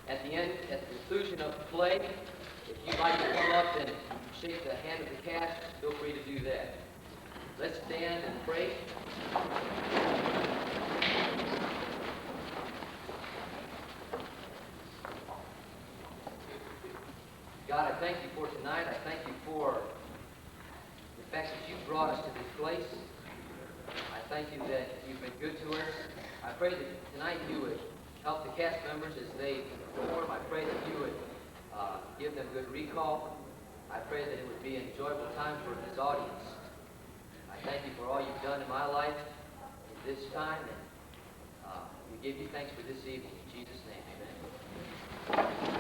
At the end, at the conclusion of the play, if you'd like to come up and shake the hand of the cast, feel free to do that. Let's stand and pray. God, I thank you for tonight. I thank you for the fact that you brought us to this place. I thank you that you've been good to us. I pray that tonight you would help the cast members as they perform. I pray that you would give them good recall. I pray that it would be an enjoyable time for this audience. I thank you for all you've done in my life at this time, and we give you thanks for this evening. In Jesus' name, amen.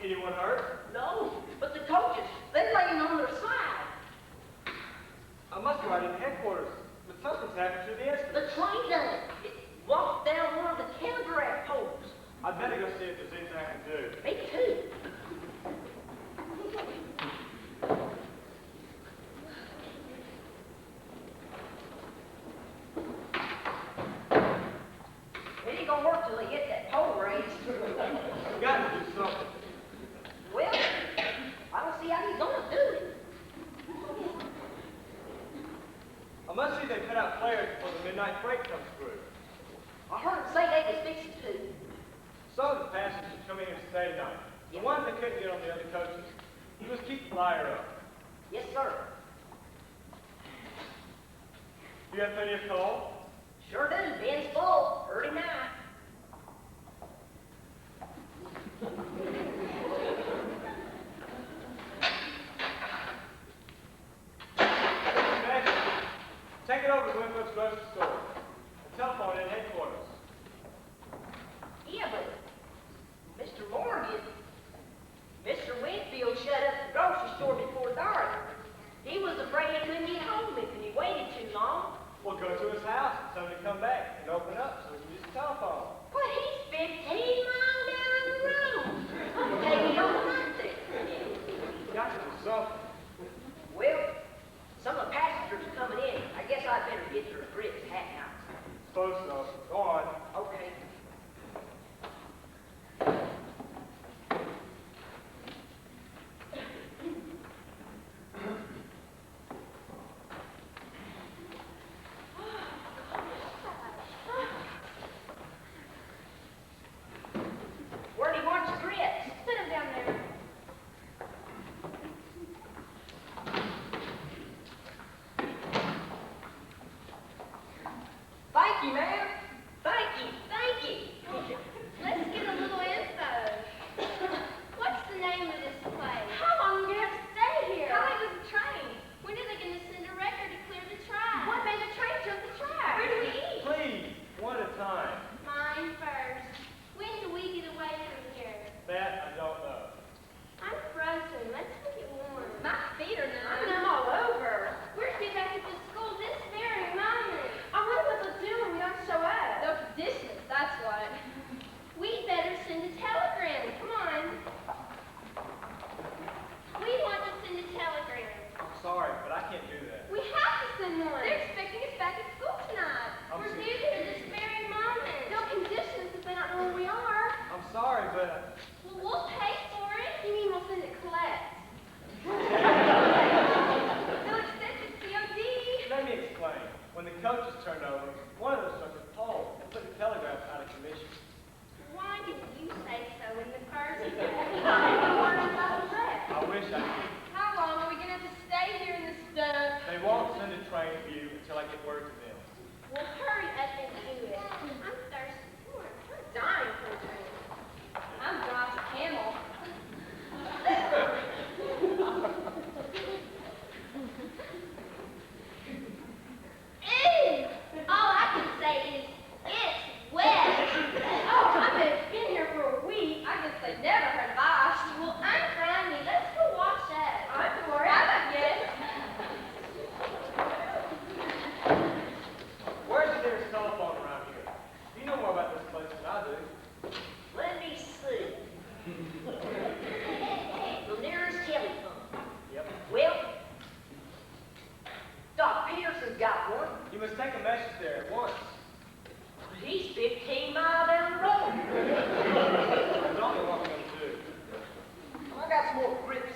Anyone hurt? No, but the coaches, they're laying on their side. I must go out in headquarters, but something's happened to the instrument. The train done it. It walked down one of the telegraph poles. I'd better go see if there's anything I can do. Me too. It ain't gonna work till they get that pole raised. We've got to do something. Well, I don't see how he's gonna do it. I must see they put out flares before the midnight freight comes through. I heard him say they was fixing to. Some of the passengers are coming in to stay tonight. The ones that couldn't get on the other coaches. You must keep the flyer up. Yes, sir. Do you have plenty of coal? Sure do. Ben's full. Early night. Take it over to Winfield's grocery store. The telephone in headquarters. Yeah, but Mr. Morgan, Mr. Winfield shut up the grocery store before dark. He was afraid he couldn't get home if he waited too long. We'll go to his house and tell him to come back and open up so we can use the telephone. But he's 15 miles down the road. I'm taking over nothing. We've got to do something. Well, some of the passengers are coming in. I guess I'd better get their grips hat now. Suppose so. Go on. Okay. Where do you want your grits? Put them down there. Thank you, ma'am. Thank you. Thank you. Let's get a little info. What's the name of this place? How long are you going to stay here? How late was the train? When are they going to send a wrecker to clear the track? What made the train jump the track? Where do we eat? Please, one at a time. Mine first. When do we get away from here? That I don't know. I'm frozen. Let's make it warm. My feet are numb. I'm numb all over. We're to be back at the school this very moment. I wonder what they'll do when we don't show up. They'll condition us, that's what. We'd better send a telegram. Come on. We want to send a telegram. I'm sorry, but I can't do that. We have to send one. They're expecting us back at school tonight. I'm We're sorry. due here this very moment. They'll condition us if they don't know where we are. I'm sorry, but Well, we'll pay for it. You mean we'll send it collect? They'll accept it COD. let me explain. When the coach is turned over, one of them struck a pole and put the telegraph out of commission. Why didn't you say so in the first place? I wish I could. How long are we going to have to stay here in this stuff? They won't send a train to you until I get word to them. Well, hurry up and do it. I'm thirsty. Come on. I'm dying for a drink. I'm dry as a camel. Ew! All I can say is, it's wet. Oh, I've been here for a week. I guess they never heard of ice. Well, I'm grimy. Let's go wash up. I'm worried. I guess. Where's the nearest telephone around here? You know more about this place than I do. Let me see. The nearest telephone. Yep. Well, Doc Peterson's got one. You must take a message there at once. He's 15 miles down the road. There's only one thing to do. I got some more grips.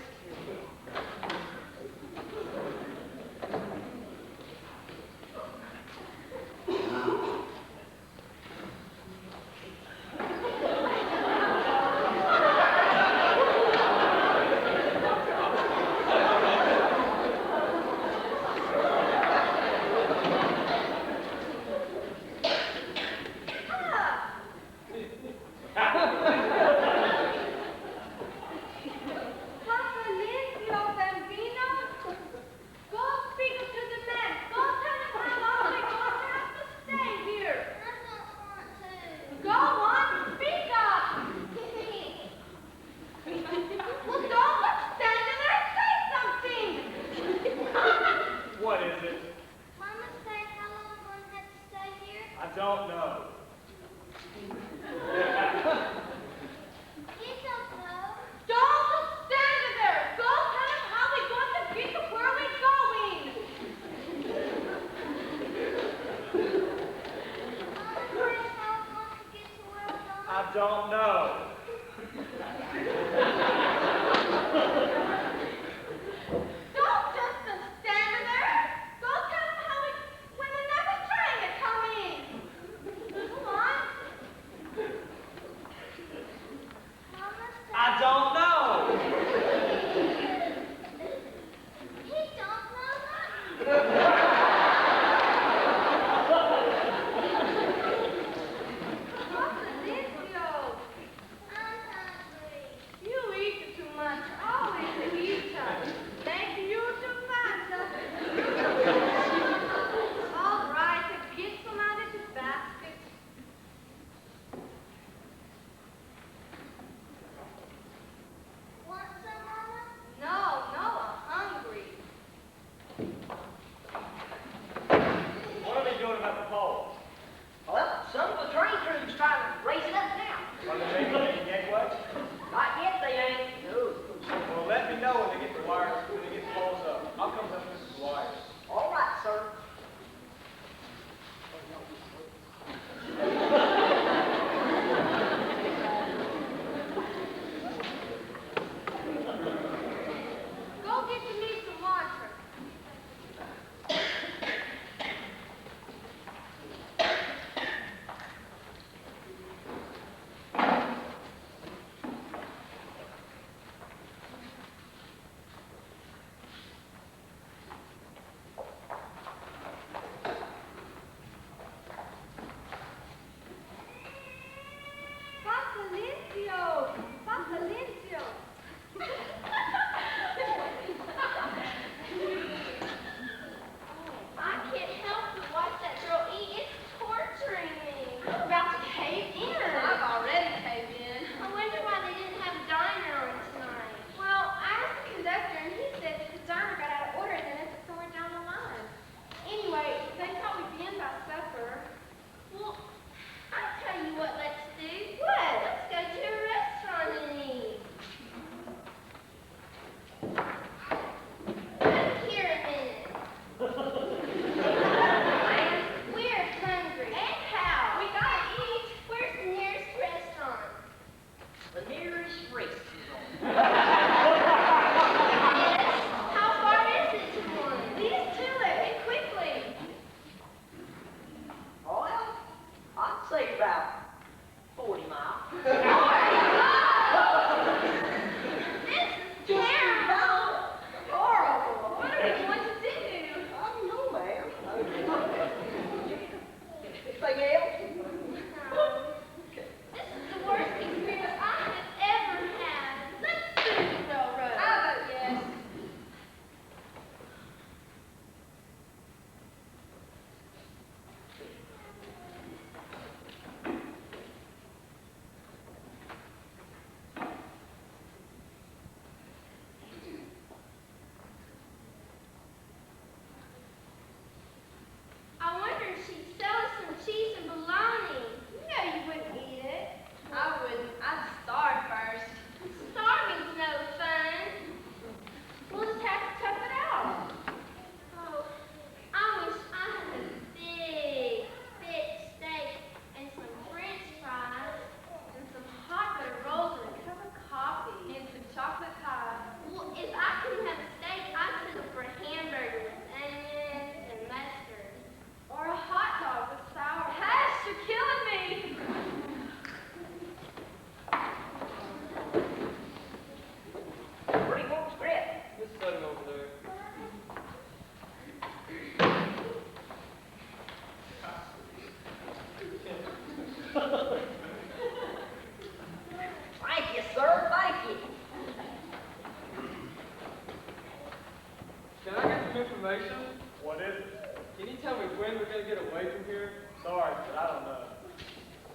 information? What is it? Can you tell me when we're going to get away from here? Sorry, but I don't know.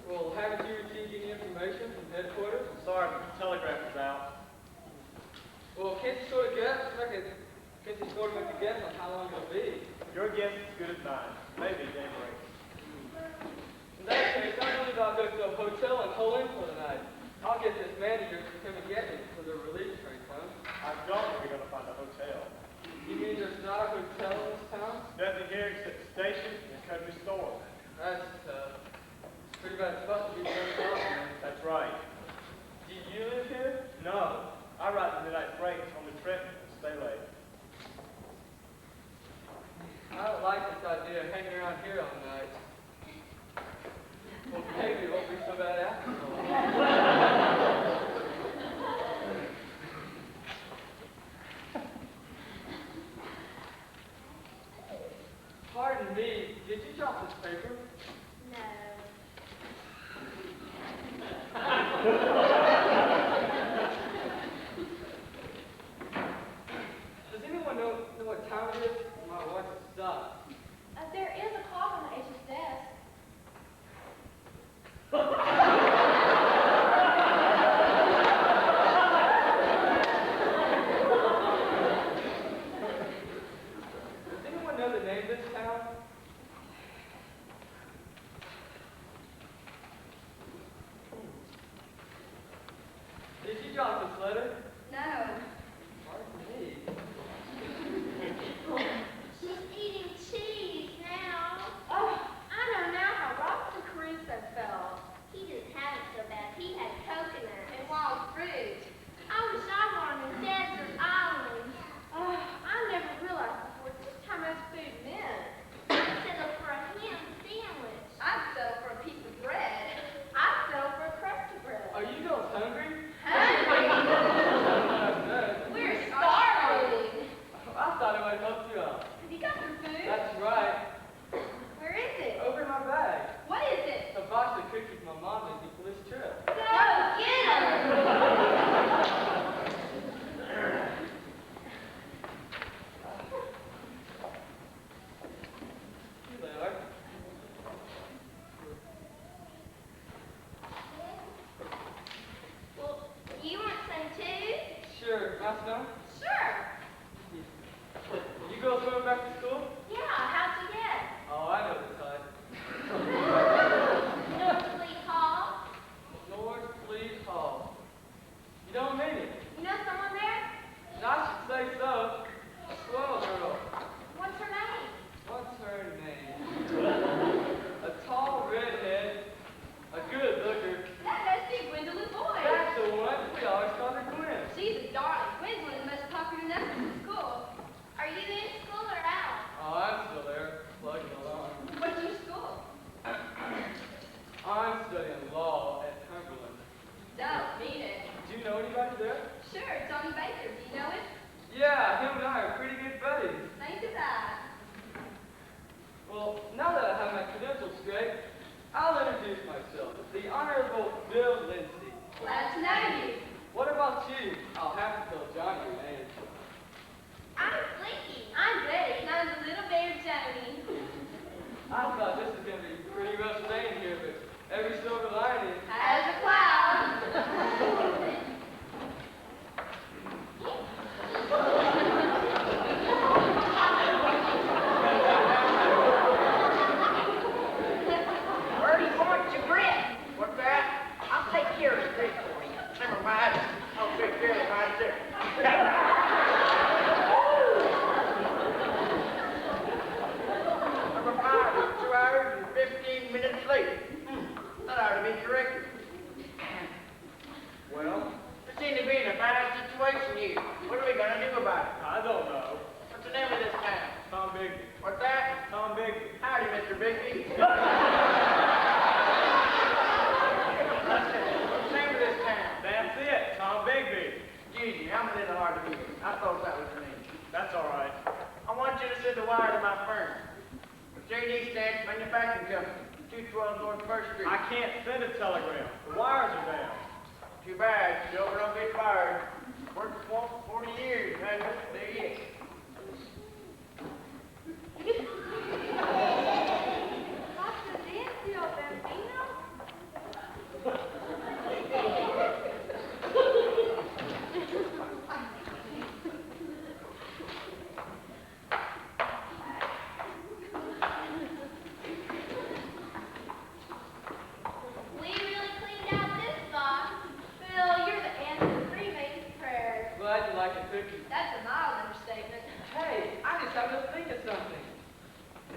Well, haven't you received any information from headquarters? Sorry, but the telegraph is out. Well, can't you sort of guess? Can't you sort of make a guess on how long it'll be? Your guess is as good as mine. Maybe daybreak. In that case, I believe I'll go to a hotel and hole in for the night. I'll get this manager to come and get me before the relief train comes. I don't know we're going to find a hotel. You mean there's not a hotel in this town? Nothing here except the station and the country store. That's tough. It's pretty bad spot to be turned off, man. That's right. Do you live here? No, I ride the midnight freight on the Trenton and stay late. I don't like this idea of hanging around here all night. Well, maybe it won't be so bad after all. Pardon me, did you drop this paper? No. Does anyone know what time it is? My watch is stopped. There is a clock on the agent's desk. Does anyone know the name of this town? Did you drop this letter? No. Pardon me. She's eating cheese now. Oh, I know now how Robinson Crusoe felt. He didn't have it so bad. He had coconut and wild fruit. I wish I wanted a desert island. Oh, I never realized before just how much food meant. I'd settle for a ham sandwich. I'd settle for a piece of bread. I'd settle for a crust of bread. Are you girls hungry? Hungry? No. We're starving. I thought it might help you out. Have you got some food? That's right. Where is it? Over in my bag. What is it? A box of cookies my mom made me for this trip. Go get 'em! Here they are. Well, you want some too? Sure. Nice now? Sure. You girls going back to school? Yeah, how'd you get? Oh, I know the type. North Fleet Hall. North Fleet Hall. You don't mean it? You know someone there? I should say so. Swell girl. What's her name? What's her name? A tall redhead. A good looker. That must be Gwendolyn Boyd. That's the one. We always call her Gwen. She's a darling. Gwendolyn is the most popular nurse in school. Are you in school or out? Oh, I'm still there, plugging along. What's your school? I'm studying law at Cumberland. Don't mean it. Do you know anybody there? Sure, Tony Baker. Do you know him? Yeah, him and I are pretty good buddies. Think of that. Well, now that I have my credentials straight, I'll introduce myself. The Honorable Bill Lindsay. Glad to know you. What about you? I'll have to tell Johnny your name. I'm Blinky. I'm Betty, and I'm the little bear Joni. I thought this was going to be pretty rough staying here, but every silver lining. As a cloud. Where do you want your grip? What's that? I'll take care of the grip for you. Never mind. I'll take care of it right there. Number 5 is 2 hours and 15 minutes late. That ought to be corrected. Well, We seem to be in a bad situation here. What are we going to do about it? I don't know. What's the name of this town? Tom Bigby. What's that? Tom Bigby. Howdy, Mr. Bigby. What's the name of this town? That's it. Tom Bigby. Gigi, I'm a little hard to hear. I thought that was the name. That's all right. I want you to send a wire to my firm. JD Stamps Manufacturing Company, 212 North First Street. I can't send a telegram. The wires are down. Too bad. Silver don't get fired. Worked for 40 years. Hasn't there yet. cookies. That's a mild understatement. Hey, I just happened to think of something.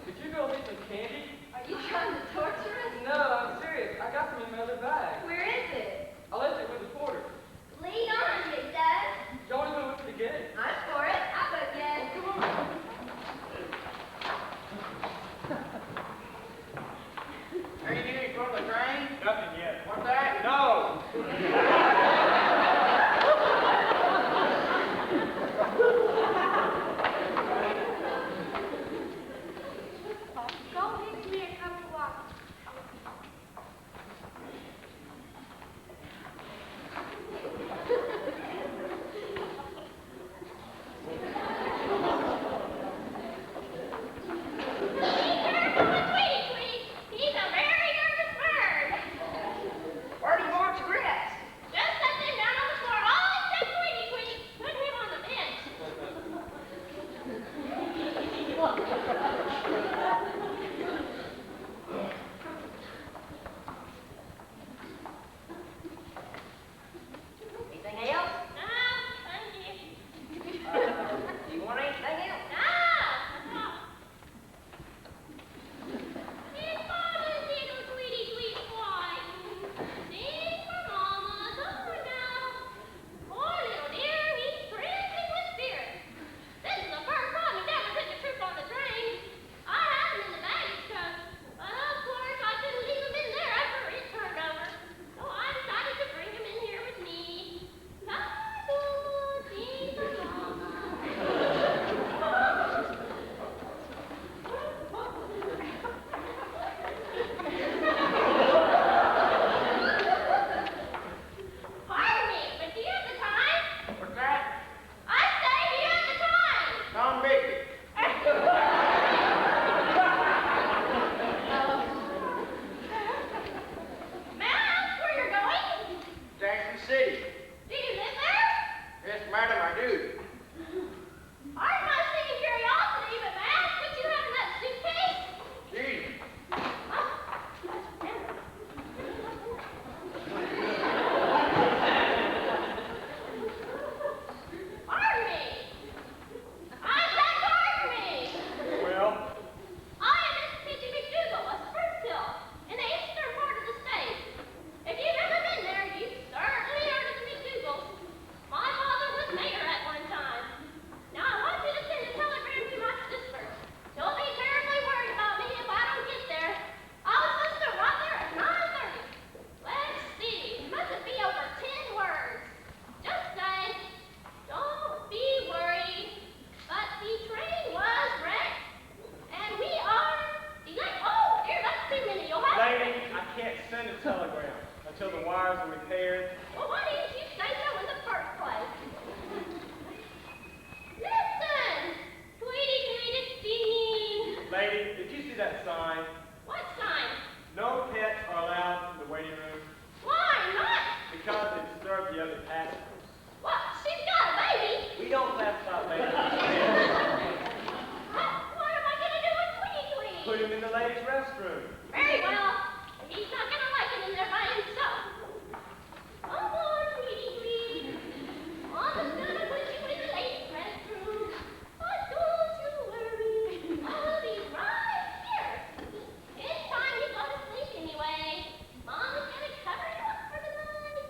Could you go get some candy? Are you trying to torture us? No, I'm serious. I got some in my other bag. Where is it? I left it with the porter. Lead on, Big Dad. You want to go with me to get it? I'm for it. I'll go get it. Come on. Are you getting from the train? Nothing yet. What's that? No! Go mix me a cup of water. He's a very nervous bird. Where do you want your grass? Just set them down on the floor, all except Tweety Tweety. Put him on the bench. Anything else? No, thank you. Do you want anything else? No. It's Mama little Tweety Tweety flying. Sing for Mama, somewhere now. Poor little dear, he's trembling with fear. This is the first time he's ever took a trip on the train. I had him in the baggage truck, but of course I couldn't leave him in there after it turned over. So I decided to bring him in here with me. Bye, Mama, sing for Mama. Pardon me, but do you have the time? What's that? I say, do you have the time? Tom Bigby. May I ask where you're going? Jackson City. Do you live there? Yes, madam, I do. Pardon my seeming curiosity, but may I ask what you have in that suitcase? Gee, Pardon me. I said pardon me. Well, I am Mrs. Pitchy McDougal of Sprucehill, in the eastern part of the state. If you've ever been there, you've certainly heard of the McDougals. My father was mayor at one time. Now I want you to send a telegram to my sister. She'll be terribly worried about me if I don't get there. I was supposed to arrive there at 9:30. Let's see, it mustn't be over 10 words. Just say, don't be worried, but the train was wrecked, and we are delayed. Oh, dear, that's too many. You'll have to. lady, I can't send a telegram until the wires are repaired. Well, why didn't you say so in the first place? Listen, Tweety Tweety singing. Lady, did you see that sign? What sign? No pets are allowed in the waiting room Why not? because they disturb the other passengers. What? She's got a baby. We don't laugh about ladies. What am I gonna do with Tweety Tweety? Put him in the ladies' restroom. Very well. He's not gonna like it in there by himself. Come on, Tweety Tweety. Mama's gonna put you in the ladies' restroom. But don't you worry. I'll be right here. It's time you go to sleep anyway. Mama's gonna cover you up for the night.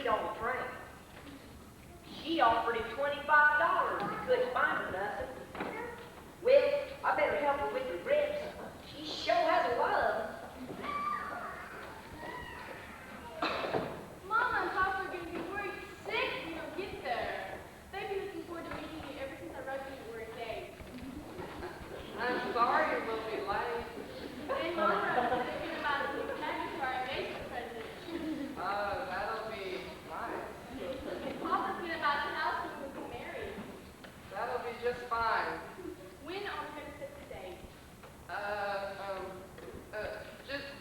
seat on the train. She offered him $25 if he couldn't find her nothing. Well, I better help her with the ribs. She sure has a lot of them. Mama and Papa are going to be worried sick when you get there. They've been looking forward to meeting you ever since I wrote you that we're engaged. I'm sorry we'll be late. And Mama is thinking about a new package for our engagement present. That'll be nice. And Papa's going to buy the house when we get married. That'll be just fine. When are we going to set the date?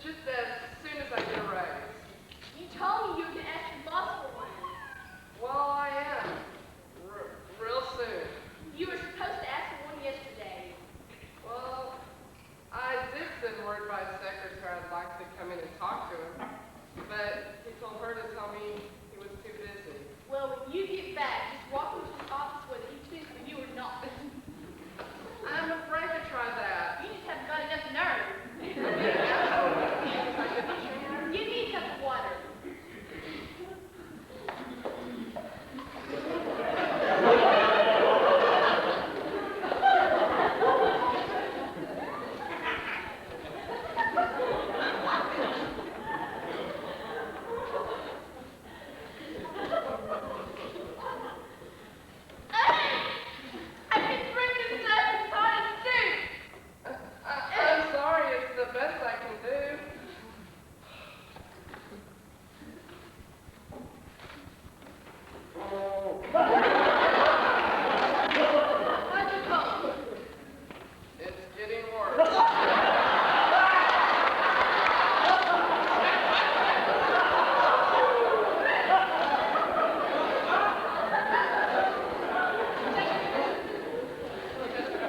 Just as soon as I get a raise. You told me you were going to ask your boss for one. Well, I am. Real soon. You were supposed to ask for one yesterday. Well, I did send word by secretary I'd like to come in and talk to him, but he told her to tell me he was too busy. Well, when you get back, just walk into his office whether he sends for you or not. I'm afraid to try that. You just haven't got enough nerve. Give me a cup of water. I've been drinking enough hot soup. I'm sorry, it's the best I can do. How'd you come? It's getting worse.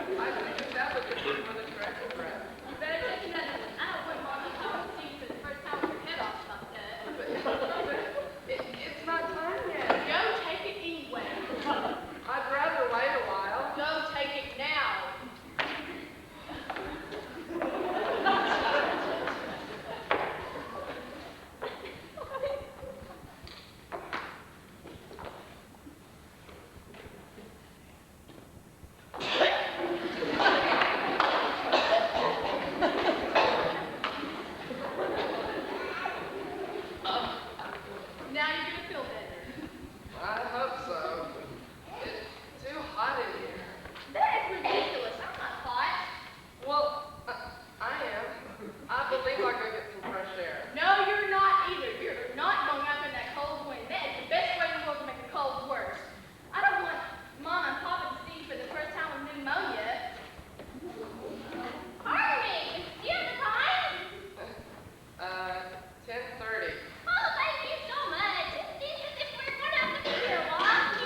I think that was the good for the correction graph. You better take another one. I don't want Mom to come and see you for the first time with your head off like that. It's not time yet. Go take it anyway. I'd rather wait a while. Go take it now. Now you're gonna feel better. I hope so. It's too hot in here. That is ridiculous. I'm not hot. Well, I am. I believe I could get some fresh air. No, you're not either. You're not going out in that cold wind. That is the best way in the world to make the cold worse. I don't want Mom and Papa to see you for the first time with pneumonia. Pardon me. Do you have the time? 10:30. Oh, thank you so much. It seems as if we're going to have to be here a while.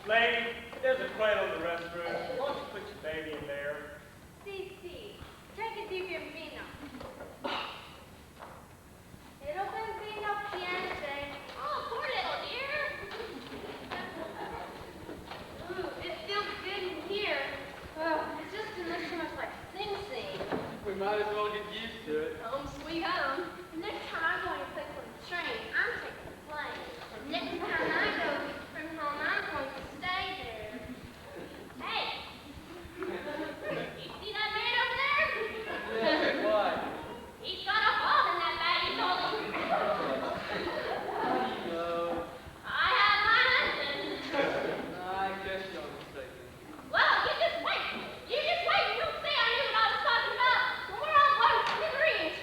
Lady, there's a cradle in the restroom. Why don't you put your baby in there? Sí, sí. Take a deep vino. Little bambino piense. Oh, poor little dear. Ooh, it feels good in here. Oh, it just doesn't look so much like Sing Sing. We might as well get used to it. Home sweet home. Next time I'm going to take on the train, I'm taking the plane. Next time I go from home, I'm going to stay there. Hey! You see that man over there? Why? He's got a hole in that bag, you told him. No. I have my husband. I guess you're mistaken. Well, you just wait. You just wait and you'll see I knew what I was talking about. When we're all blown to smithereens.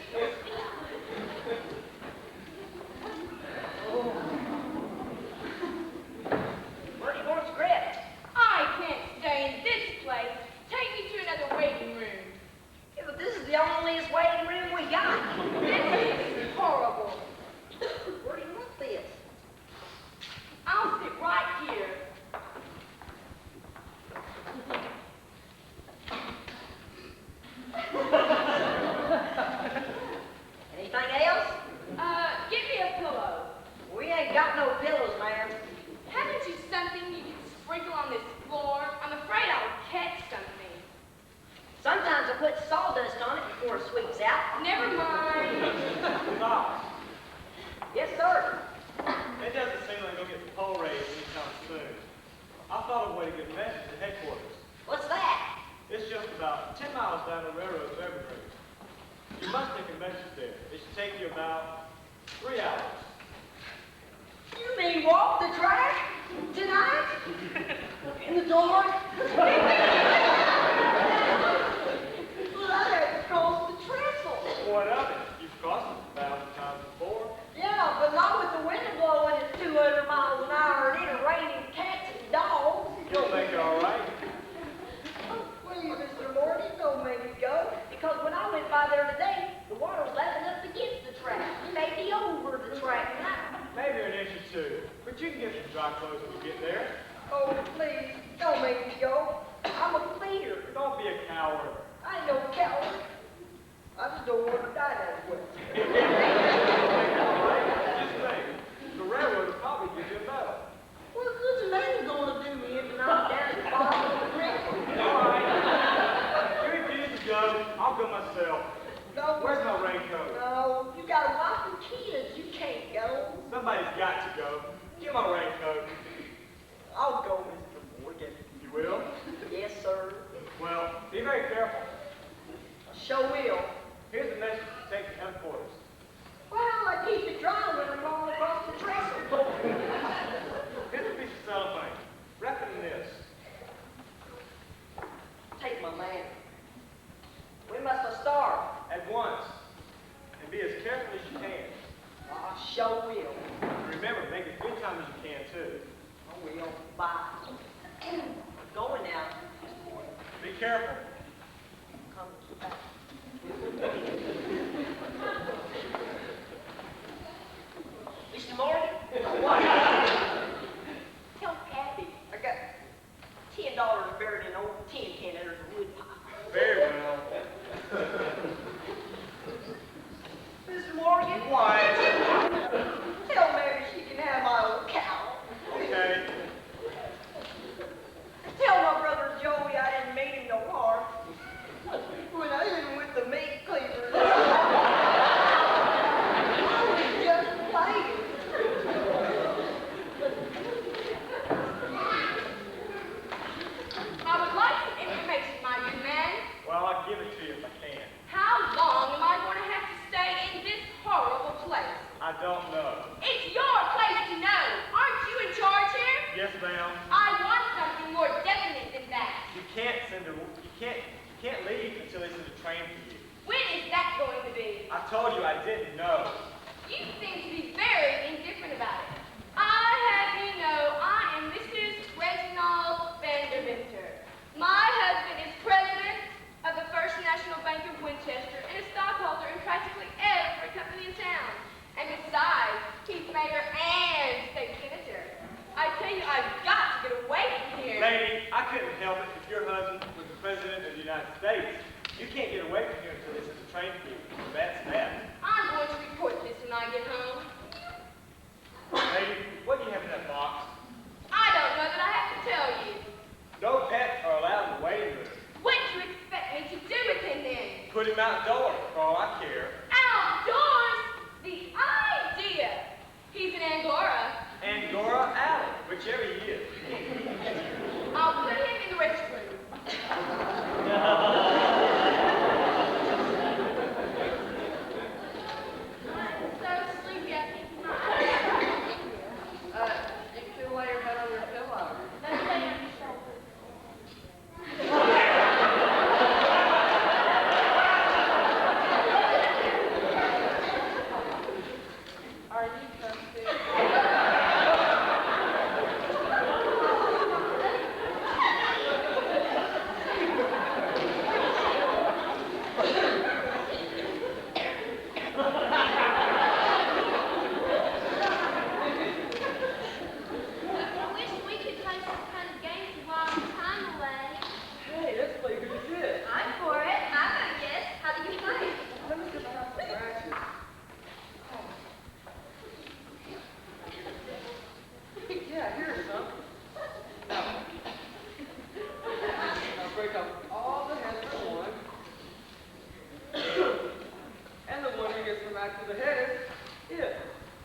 Where do you want script? I can't stay in this place. Take me to another waiting room. Yeah, but this is the onlyest waiting room we got. This is horrible. Where do you want this? I'll sit right here. Anything else? Give me a pillow. We ain't got no pillows, ma'am. Haven't you something you can sprinkle on this floor? I'm afraid I'll catch something. Sometimes I put sawdust on it before it sweeps out. Never mind. Stop. Yes, sir. It doesn't seem like we'll get the poll raised anytime soon. I thought of a way to get a message to headquarters. What's that? It's just about 10 miles down the railroad to Evergreen. You must take a message there. It should take you about 3 hours. You mean walk the track tonight? In the dark? Well, I had to cross the trestle. What of it? You've crossed it 1,000 times before. Yeah, but not with the wind blowing at 200 miles an hour and it raining cats and dogs. You'll make it all right. Oh, please, Mr. Morty, don't make me go. Because when I went by there today, the water was lapping up against the track. Maybe over the track now. Maybe an inch or two. But you can get some dry clothes when you get there. Oh, please, don't make me go. I'm a cleaner. Don't be a coward. I ain't no coward. I just don't want to die that way. All right? Just think. The railroad will probably give you a medal. What good's a man gonna do me if I'm down at the bottom of the creek? All right. You refuse to go. I'll go myself. No, Where's my raincoat? no, you got a wife and kids. You can't go. Somebody's got to go. Get my raincoat. I'll go, Mr. Morgan. You will? Yes, sir. Well, be very careful. Sure will. Here's the message to take to headquarters. Well, I keep it dry when I'm going across the trestle. Here's a piece of cellophane. Wrap it in this. Take my man. When must I start? At once. And be as careful as you can. I sure will. And remember, make as good time as you can, too. I will. Bye. I'm going now. Be careful. Come back. Mr. Morgan? What? Tell Kathy I got $10 buried in an old tin can under the wood pile. Very well. Mr. Morgan? Quiet. Tell Mary she can have my old cow. Okay. Tell my brother Joey I didn't mean him no harm. When I hit him with the meat cleaver. I was just playing. I would like some information, my young man. Well, I'll give it to you if I can. How long am I going to have to stay in this horrible place? I don't know. It's your place to know. Aren't you in charge here? Yes, ma'am. I want something more definite than that. You can't leave until they send a train for you. When is that going to be? I told you I didn't know. You seem to be very indifferent about it. I have you know I am Mrs. Reginald Vandervinter. My husband is president of the First National Bank of Winchester and a stockholder in practically every company in town. And besides, he's mayor and state senator. I tell you, I've got to get away from United States. You can't get away from here until they send a train for you. That's that. I'm going to report this when I get home. Lady, what do you have in that box? I don't know that I have to tell you. No pets are allowed in the waiting room. What do you expect me to do with him then? Put him outdoors, for all I care. Outdoors? The idea! He's in Angora. Angora Alley, whichever he is. I'll put him in the restroom. I'm so sleepy, I think my eyes. You can lay your head on your pillow. Let's lay on your shoulder. Are you thirsty? I wish we could play some kind of game to while the time away. Hey, let's play Who's This? I'm for it. I'm gonna guess. How do you play? Let me get out the scratches. Yeah, here's some. I'll break up all the heads for one. And the one who gets the match of the head is it.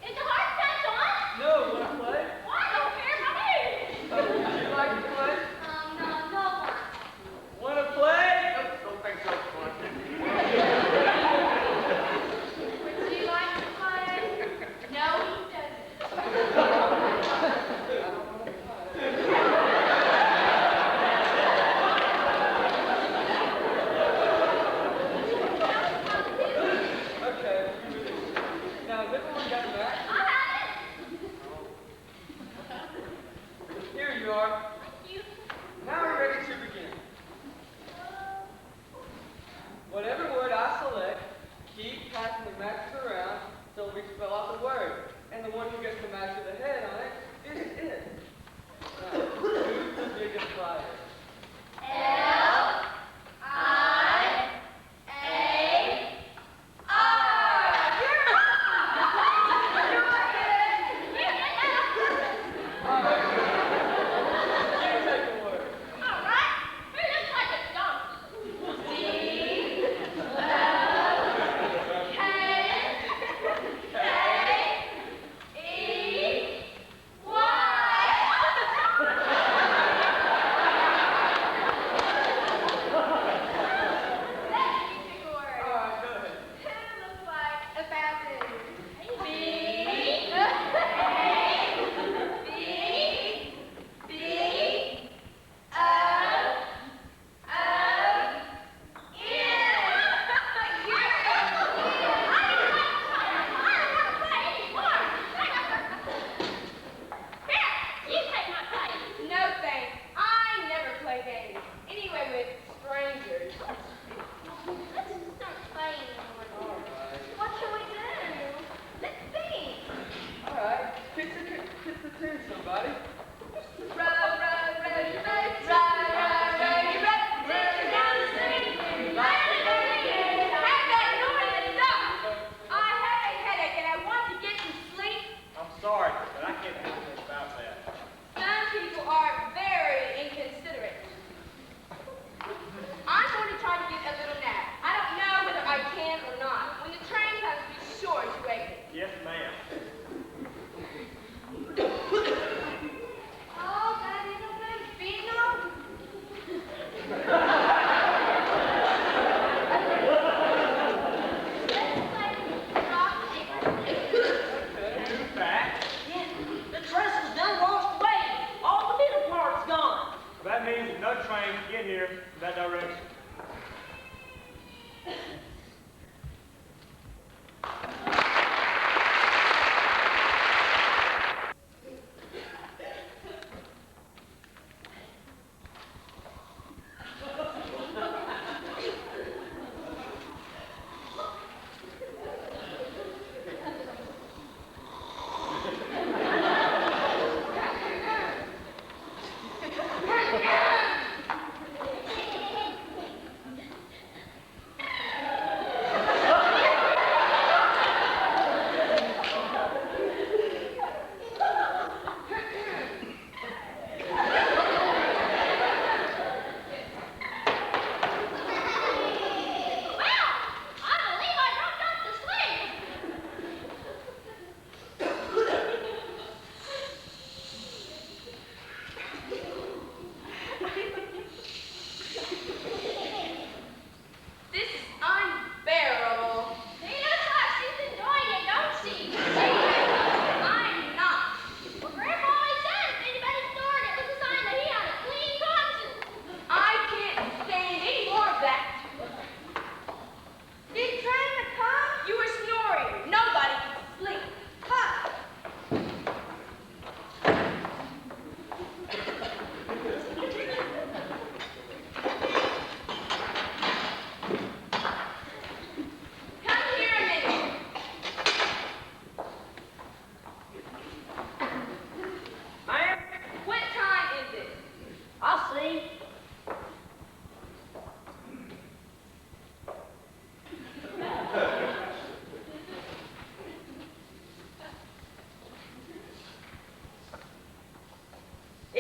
Is the heart touch on? No, wanna play? Well, I don't care about it. Oh, would you like to play? No one. Wanna play? Don't think so, fun. Would you like to play? No, he doesn't. Okay. Now, has everyone got a match? I have Here you are. it. You. Now we're ready to begin. Whatever word I select, keep passing the matches around until we spell out the word. And the one who gets the match of the head on it is it. Now, who's the biggest flyer? L. I. A. R. You take a word. All right. Who looks like a donkey? D. K. E.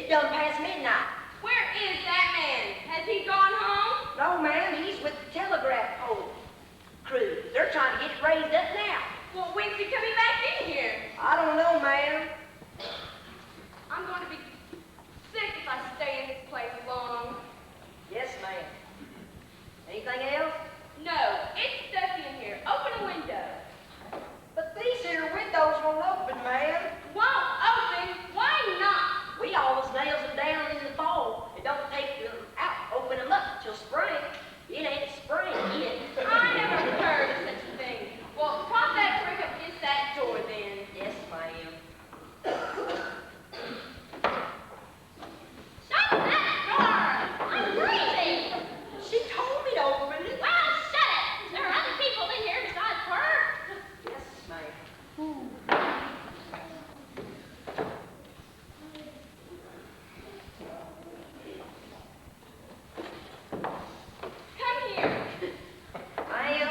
It's done past midnight. Where is that man? Has he gone home? No, ma'am, he's with the telegraph pole crew. They're trying to get it raised up now. Well, when's he coming back in here? I don't know, ma'am. I'm going to be sick if I stay in this place long. Yes, ma'am. Anything else? No, it's stuffy in here. Open a window. But these here windows won't open, ma'am. Won't open? Why not? We always nails them down in the fall. It don't take them out, open them up till spring. It ain't spring yet. I never heard of such a thing. Well, prop that brick up against that door then. Yes, ma'am. Shut that door! I'm freezing! She told me to open it. Well, shut it! There are other people in here besides her. Yes, ma'am. Come here. Ma'am.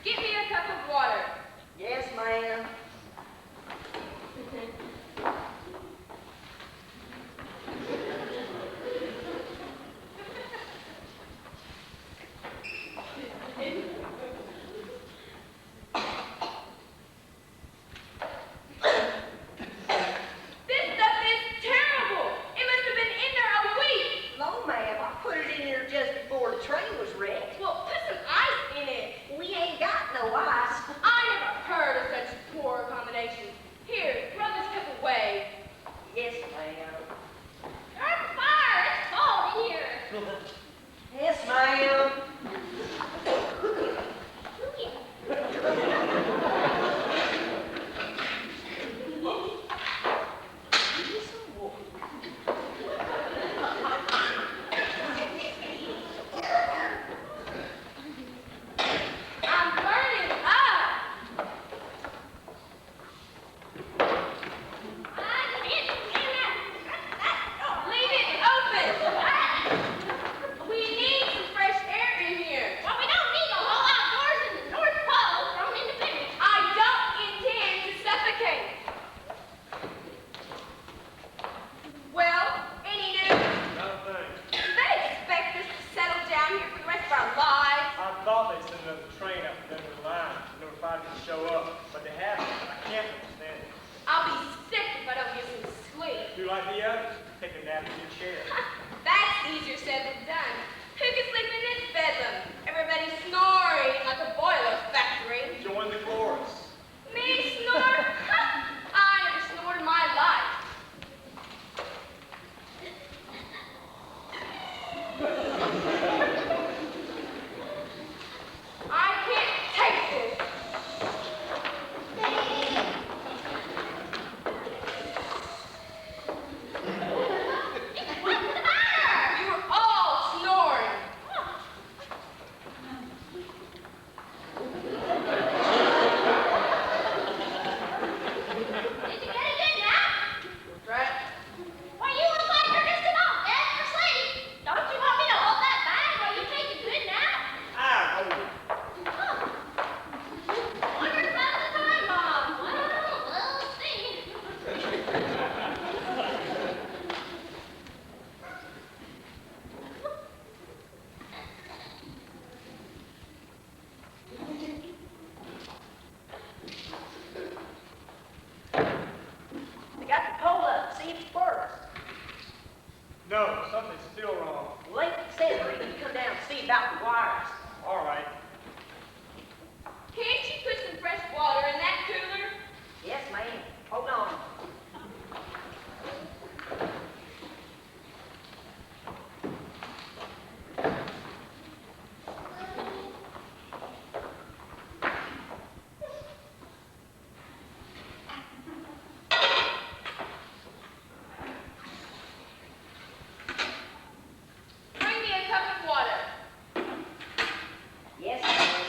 Get me a cup of water. Yes, ma'am. This stuff is terrible. It must have been in there a week. No, ma'am. I put it in here just before the train was wrecked. Well, put some ice in it. We ain't got no ice. I never heard of such poor accommodations. Here, throw this cup away. Yes, ma'am. Start the fire! It's cold in here. Yes, ma'am. I'm burning up. I can't get that. Leave it open. We need some fresh air in here. Well, we don't need a whole outdoors in the North Pole thrown into picnic. I don't intend to suffocate. Well, any news? Nothing. Do they expect us to settle down here for the rest of our lives? I thought they'd send another train up the end of the line. Notified me to show up, but they haven't. I can't understand it. I'll be sick if I don't get some sleep. Do like the others. Take a nap in your chair. That's easier said than done. Who can sleep in this bedroom? Everybody's snoring like a boiler factory. Join the chorus. Me snore? I never snored in my life. I can't take this. What's the matter? You were all snoring. Did you get a good nap? Right? Well, you look like you're just about dead for sleep. Don't you want me to hold that bag while you take a good nap? Ah, Wonder if that's the time bomb. Well, we'll see. They got the pole up. See if it works. no, something's still wrong. Link said we can come down and see about the wires. All right. Can't you put some fresh water in that cooler? Yes, ma'am. Hold on. Bring me a cup of water. Yes, ma'am.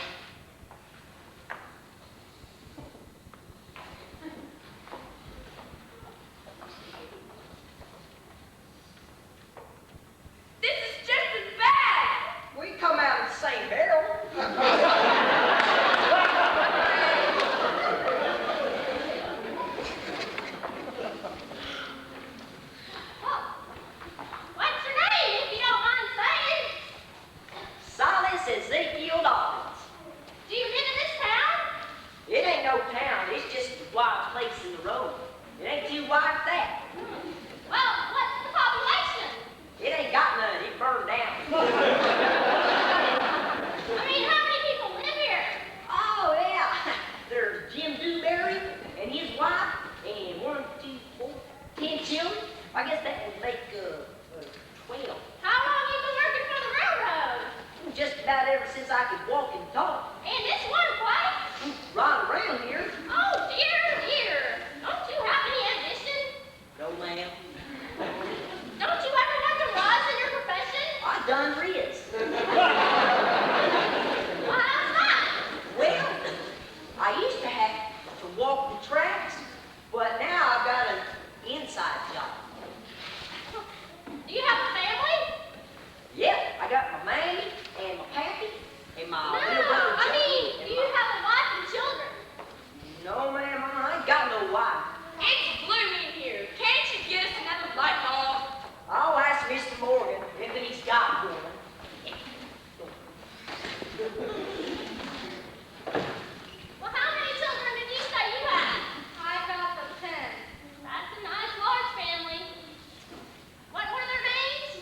I could walk and talk. And this one place? Right around here. Oh, dear, dear. Don't you have any ambition? No, ma'am. Don't you ever want to rise in your profession? I done riz. Well, how's that? Well, I used to have to walk the tracks, but now I've got an inside job. Do you have a family? Yep, I got my mammy and my pappy and my little No, brother I Joey mean, and do you have a wife and children? No, ma'am, I ain't got no wife. It's gloomy in here. Can't you get us another light bulb? I'll ask Mr. Morgan if he's got one. Well, how many children did you say you had? I got the 10. That's a nice large family. What were their names?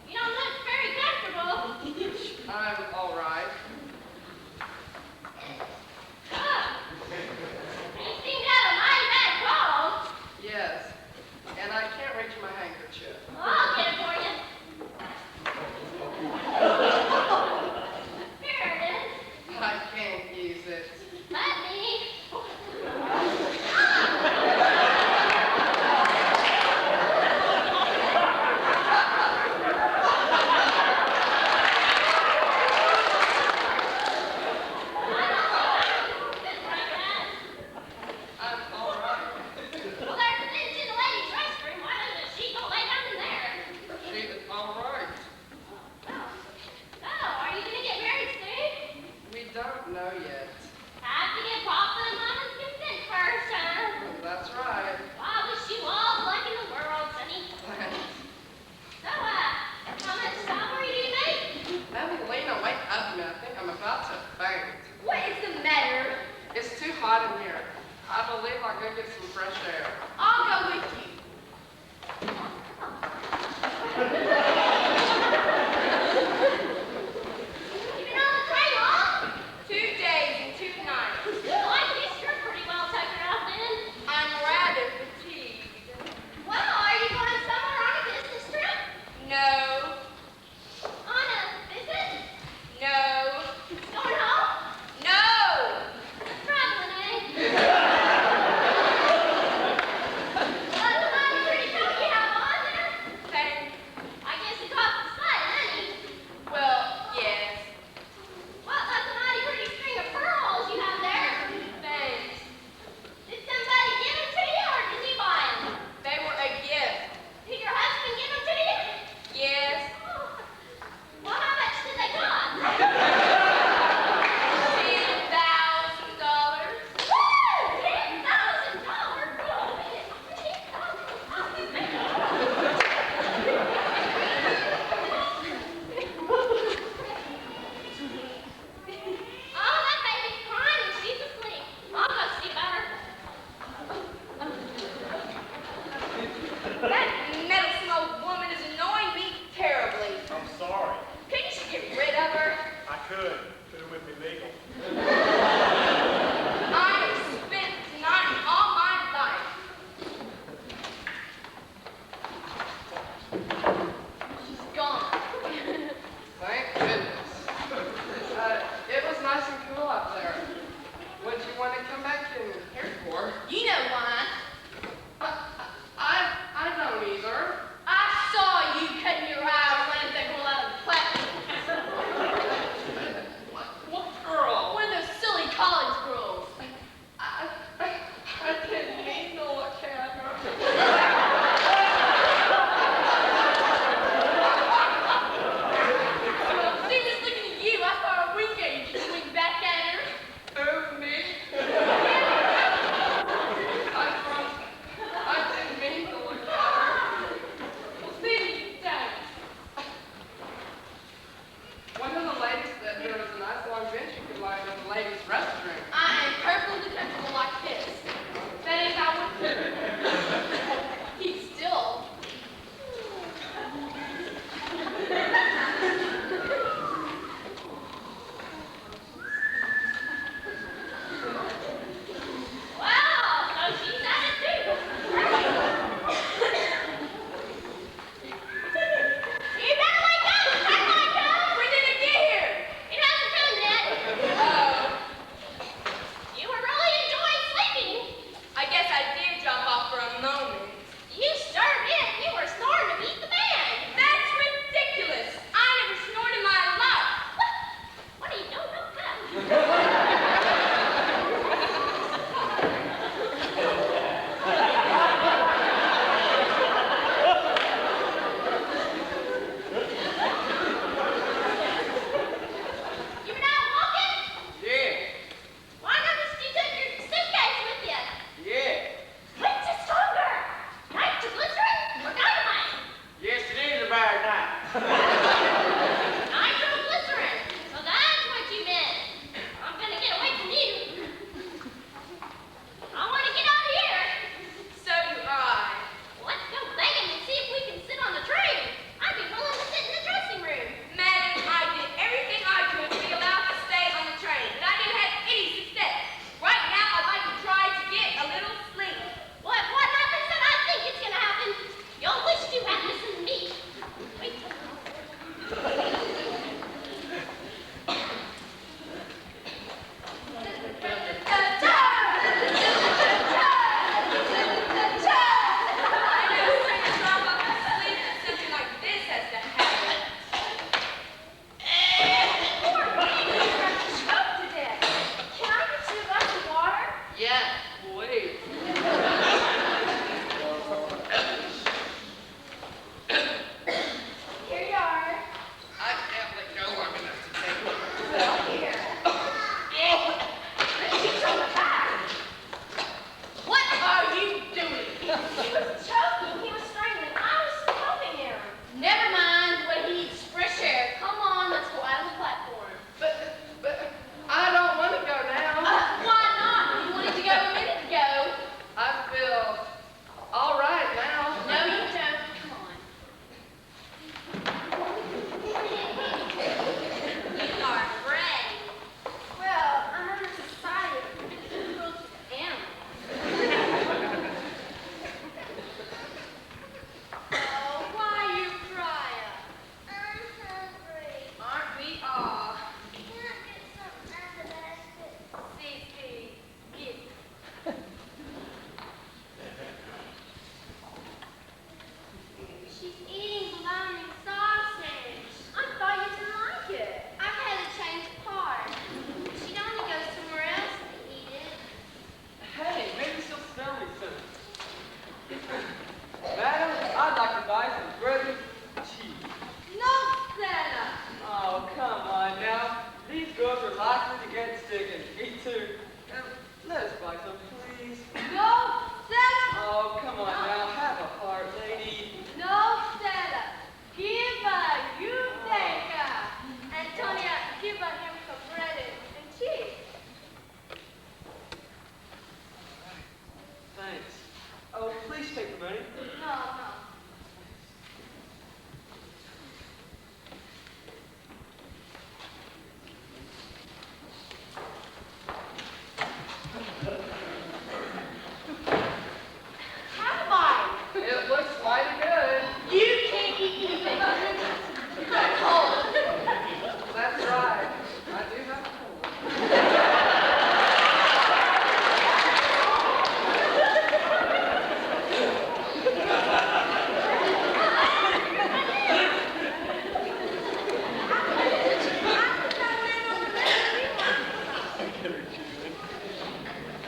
You don't look very comfortable. I'm all right. You seem to have a mighty bad cold. Yes. And I can't reach my handkerchief. I'll get it for you. Here it is. I can't use it. Let me. I'm all right. Well, there's a bench in the ladies' restroom. Why doesn't she go lay down in there? She is all right. Oh, are you gonna get married soon? We don't know yet. Have to get Papa and Mama's consent first, huh? That's right. Well, I wish you all the luck in the world, Sonny. So, how much salary do you make? Evelina, wake up now. I think I'm about to faint. What is the matter? It's too hot in here. I believe I'll go get some fresh air. I'll go with you. You been on the train long? 2 days and 2 nights. I guess you're pretty well tuckered out then. I'm rather fatigued. Well, are you going somewhere on a business trip? No, On a visit? no, Going home? no. Traveling, eh?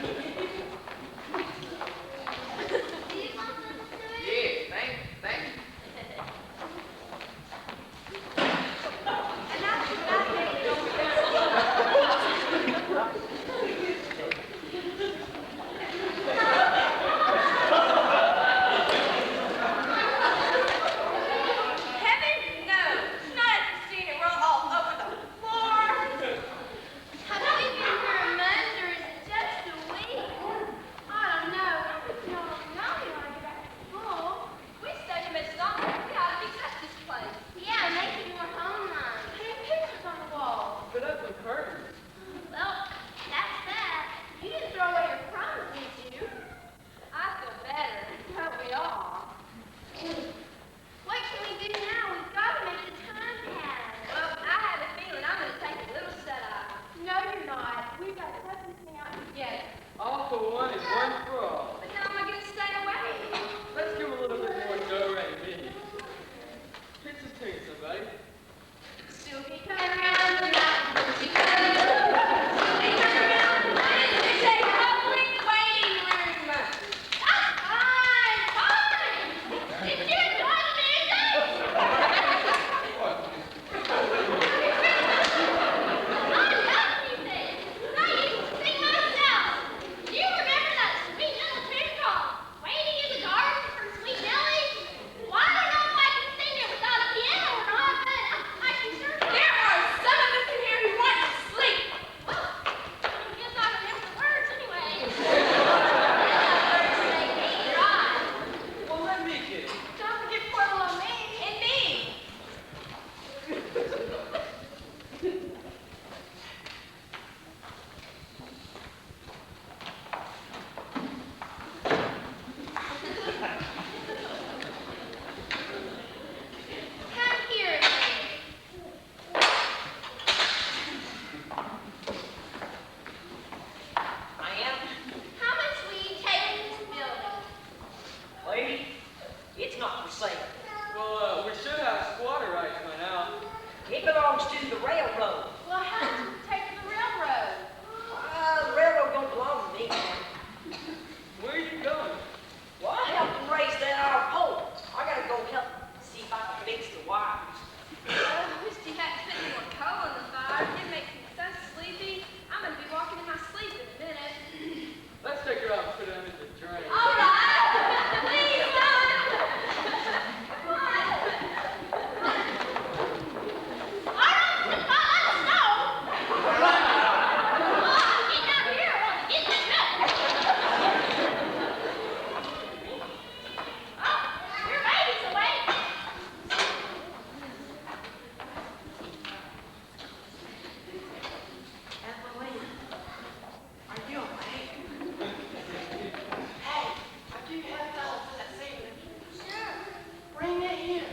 Do you want some food? Yeah, thank you. And now she's got David over there. Heaven knows. Not if you've seen it roll all over the floor. Have we been for a month or is it just a week? I don't know. No, now we want to get back to school. We stayed a bit longer. We ought to fix up this place. Yeah, make it more home-like. Hang pictures on the wall. Put up some curtains. Well, that's that. You didn't throw away your promise, did you? I feel better. Don't we all? What can we do now? We've got to make the time pass. Well, I have a feeling I'm going to take a little shut-eye. No, you're not. We've got to cut this thing out together. All for one is one for all. But now I'm going to stay away. Let's give a little bit more go right me. Pitch this to you, somebody. Still keep coming around the mountain. Keep coming around the mountain. It's a public waiting room. Fine, fine. It's your daughter, Do you remember that sweet little trick called Waiting in the Garden from Sweet Nellie? Well, I don't know if I can sing it without a piano or not, but I can sure try. There are some of us in here who want to sleep. Well, I guess I remember the words anyway. Well, let me get it. Don't forget poor little me. And me. Come here again. I am. How much will you take for this building? Lady, it's not for sale. Well, we should have squatter rights by now. It belongs to the railroad. Well, how much would you take for the railroad? The railroad don't belong to me, man. Where are you going? Well, I helped them raise that our pole. I gotta go help see if I can fix the wires. I wish you hadn't put more coal in the fire. It makes me so sleepy. I'm going to be walking in my sleep in a minute. Let's take her out and put her under the drain. All right. Please, Mom. All right, let's let us know. Get down here. I want to get this milk. Oh, your baby's awake. Evelyn, are you awake? Hey, I do have those that ceiling. Sure. Bring it here.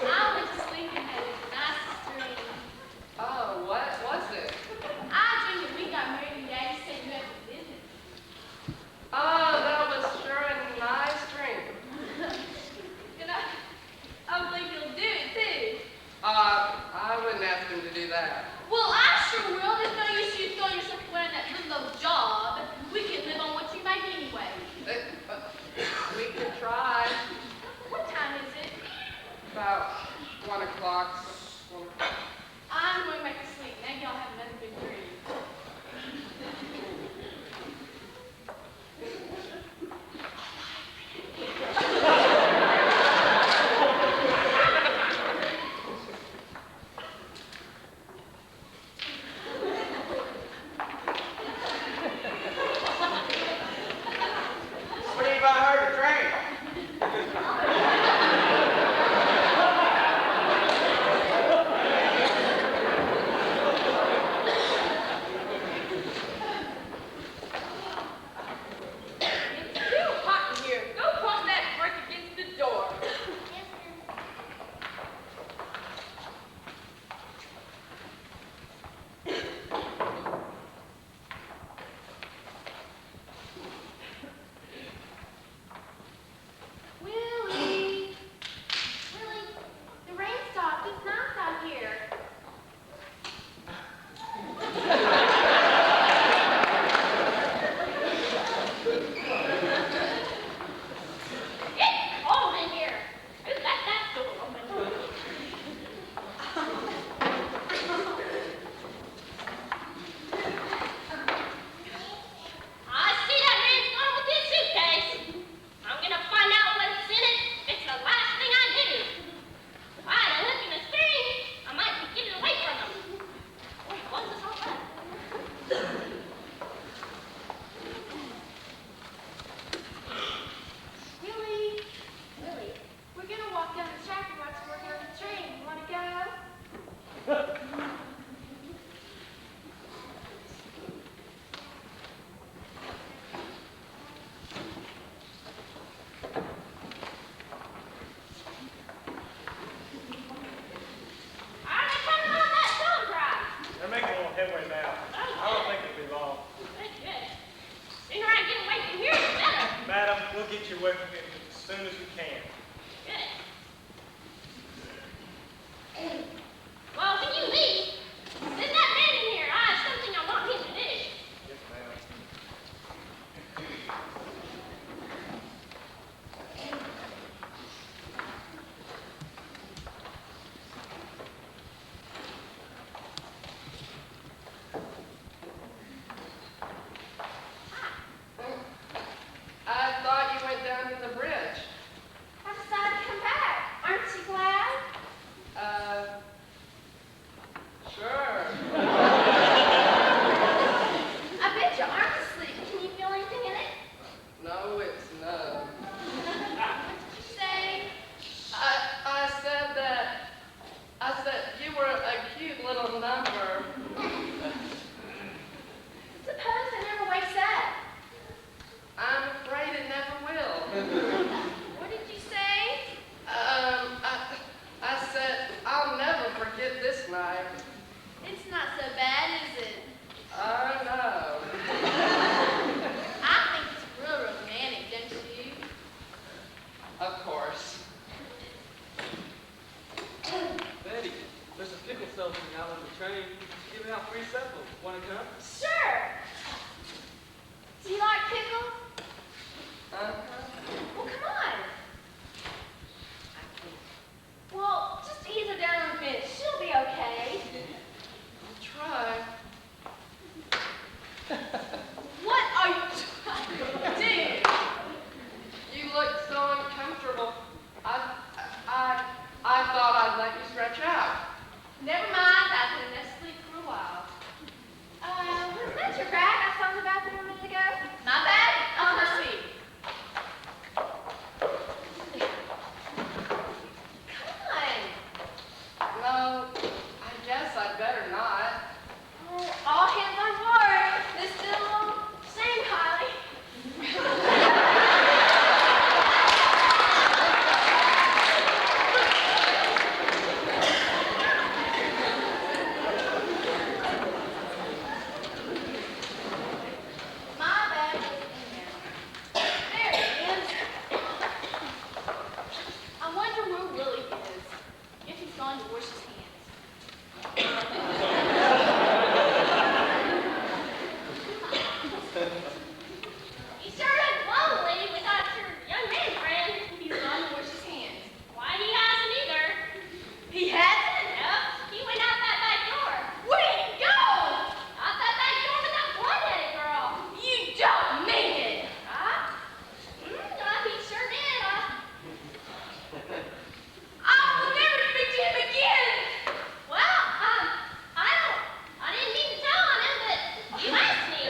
I went to sleep and had the nicest dream. Oh, what was it? I dreamed that we got married and Daddy said you had to visit. Oh, that was sure a nice dream. You know, I believe you'll do it, too. I wouldn't ask him to do that. Well, I sure will. There's no use you throwing yourself away on that little old job. We can live on what you make anyway. We could try. What time is it? About 1 o'clock. I'm going back to sleep. Maybe I'll have another good dream. I believe I heard a train. here as soon as we can. Good. Well, when you leave, send that man in here. I have something I want him to do. Yes, ma'am. I thought you went down to the bridge. I decided to come back. Aren't you glad? Sure. I bet your arms asleep. Can you feel anything in it? No, it's no. What did you say? I said you were a cute little number. Suppose it never wakes up. I'm afraid it never will. What did you say? I said I'll never forget this night. It's not so bad, is it? I know. I think it's real romantic, don't you? Of course. Betty, there's a pickle salesman out on the train. He's giving out free samples. Want to come? Sure. Do you like pickles? Well, come on. Well, just ease her down a bit. She'll be okay. Try. What are you trying to do? You look so uncomfortable. I thought I'd let you stretch out. Never mind. I've been asleep for a while. Was that your bag I saw in the bathroom a minute ago? My bag? On her seat. Come on. No, I guess I'd better not. Oh, all hands on board. This still same Kylie. My bag is in there. There it is. I wonder where Willie is. If he's gone to wash his hands. He sure looked lonely without your young man friend. He's gone to wash his hands. Why he hasn't either? He hasn't? No. He went out that back door. Where did he go? Out that back door with that blonde-headed girl. You don't mean it. Huh? No, he sure did. I will never speak to him again. Well, I didn't mean to tell on him, but you asked me.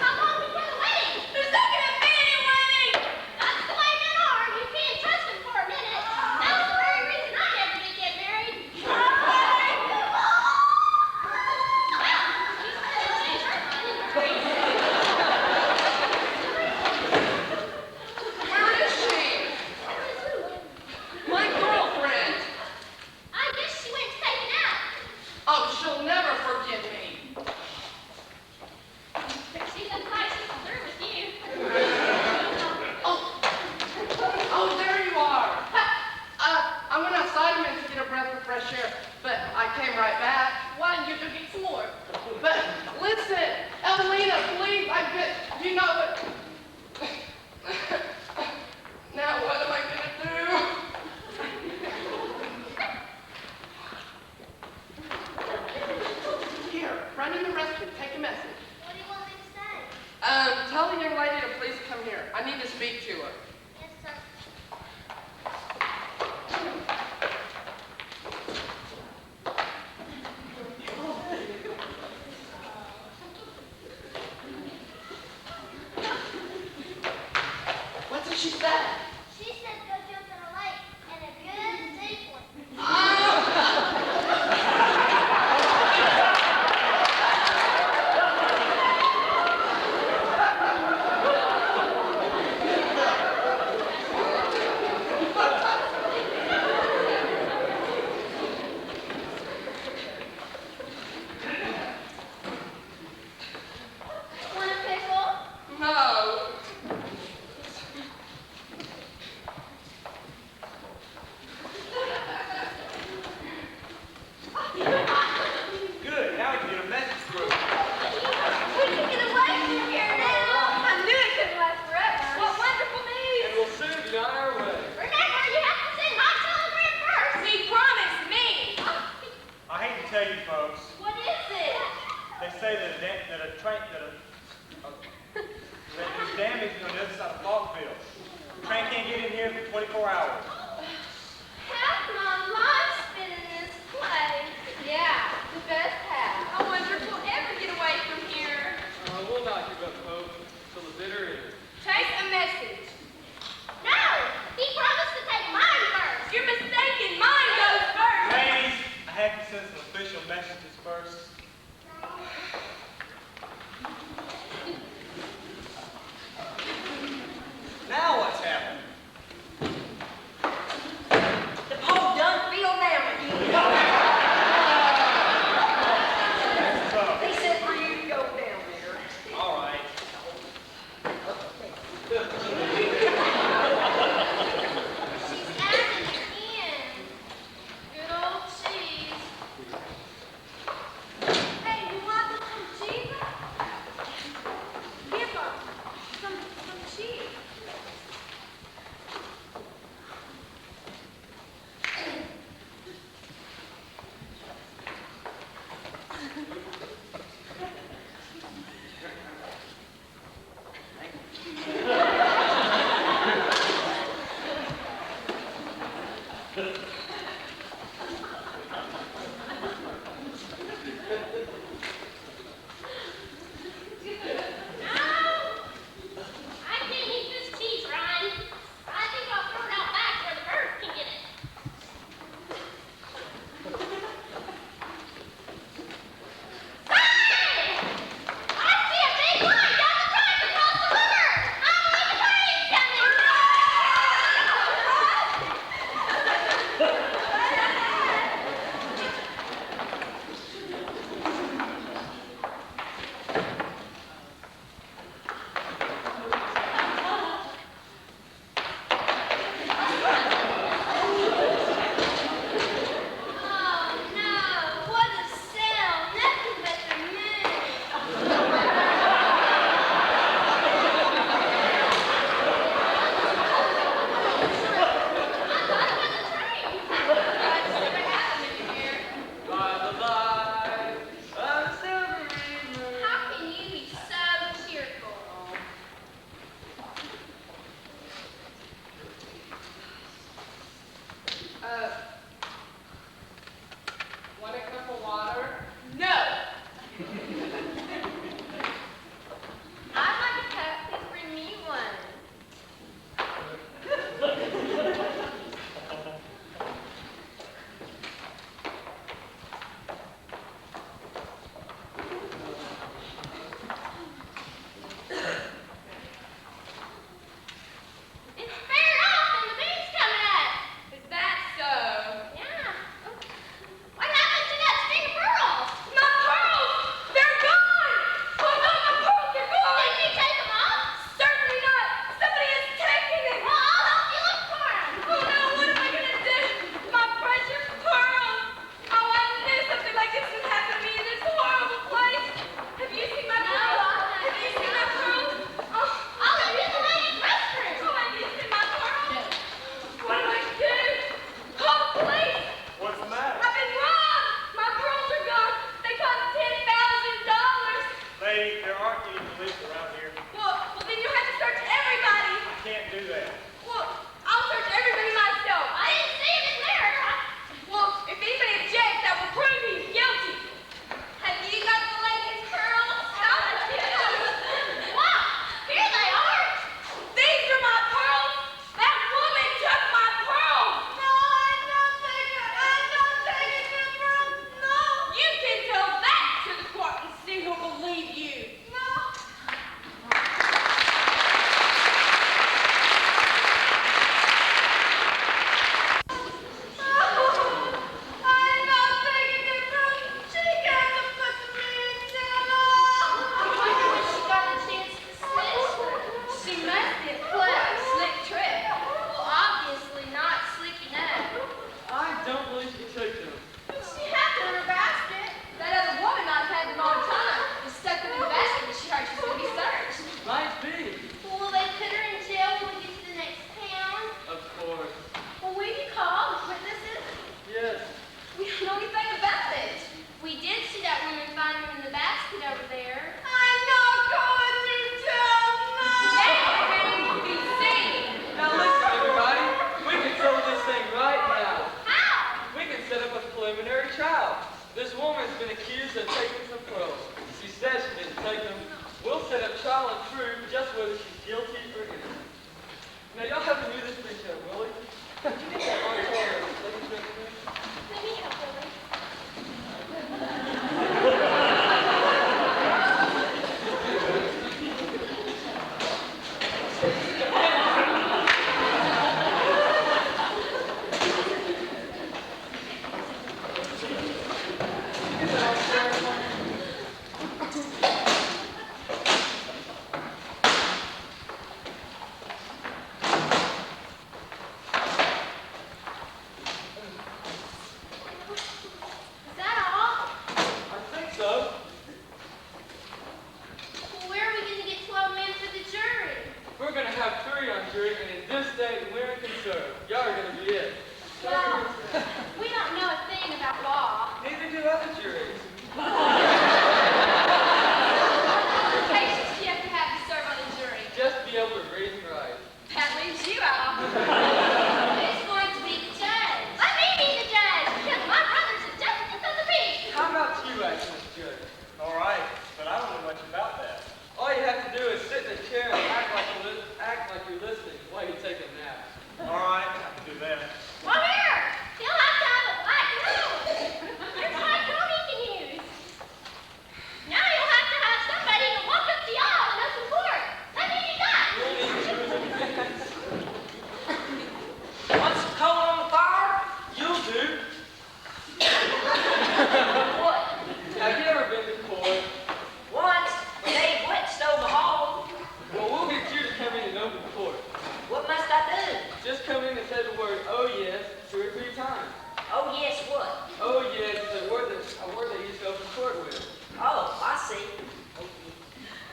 How long before the wedding? There's not gonna be any wedding. That's the way men are. You can't trust them for a minute. That was the very reason I never did get married. Where is she? My girlfriend. I guess she went to take a nap. Oh, she'll never forgive me. She looks like she's through with you. Oh, there you are. I went outside a minute to get a breath of fresh air, but I came right back. Why didn't you go get some more? But listen, Evelina, please, you know what? Now what am I gonna do? Here, run in the restroom, take a message. What do you want me to say? Tell the young lady to please come here. I need to speak to her. Yes, sir. What did she say? She said go jump in a lake, and a good deep one. Want a pickle? No. Clarksville. The train can't get in here for 24 hours. Half my life's been in this place. Yeah, the best half. I wonder if we'll ever get away from here. We'll not give up hope till the bitter end. Take a message. No, he promised to take mine first. You're mistaken. Mine goes first. Ladies, I have to send some official messages first. Now what's happening? jury, and in this state, winner can serve. Y'all are gonna be it. Well, we don't know a thing about law. Neither do other juries. What patience do you have to serve on a jury? Just be able to read and write. That leaves you out. Who's going to be the judge? Let me be the judge, because my brother's a justice of the peace. How about you, acting as judge? All right, but I don't know much about that. All you have to do is sit in a chair and act like you're listening while you take a nap. All right, I can do that. Well, here, you'll have to have a black room. There's my room you can use. Now you'll have to have somebody to walk up to y'all and open court. Let me do that. You'll need shoes and pants. Want some coal on the fire? You'll do. What? Have you ever been to court? Once, when they went and stole the hog. Well, we'll get you to come in and open court. What must I do? Just come in and say the word, "Oh yes," 2 or 3 times. Oh, yes, what? Oh yes is a word they use to open court with. Oh, I see.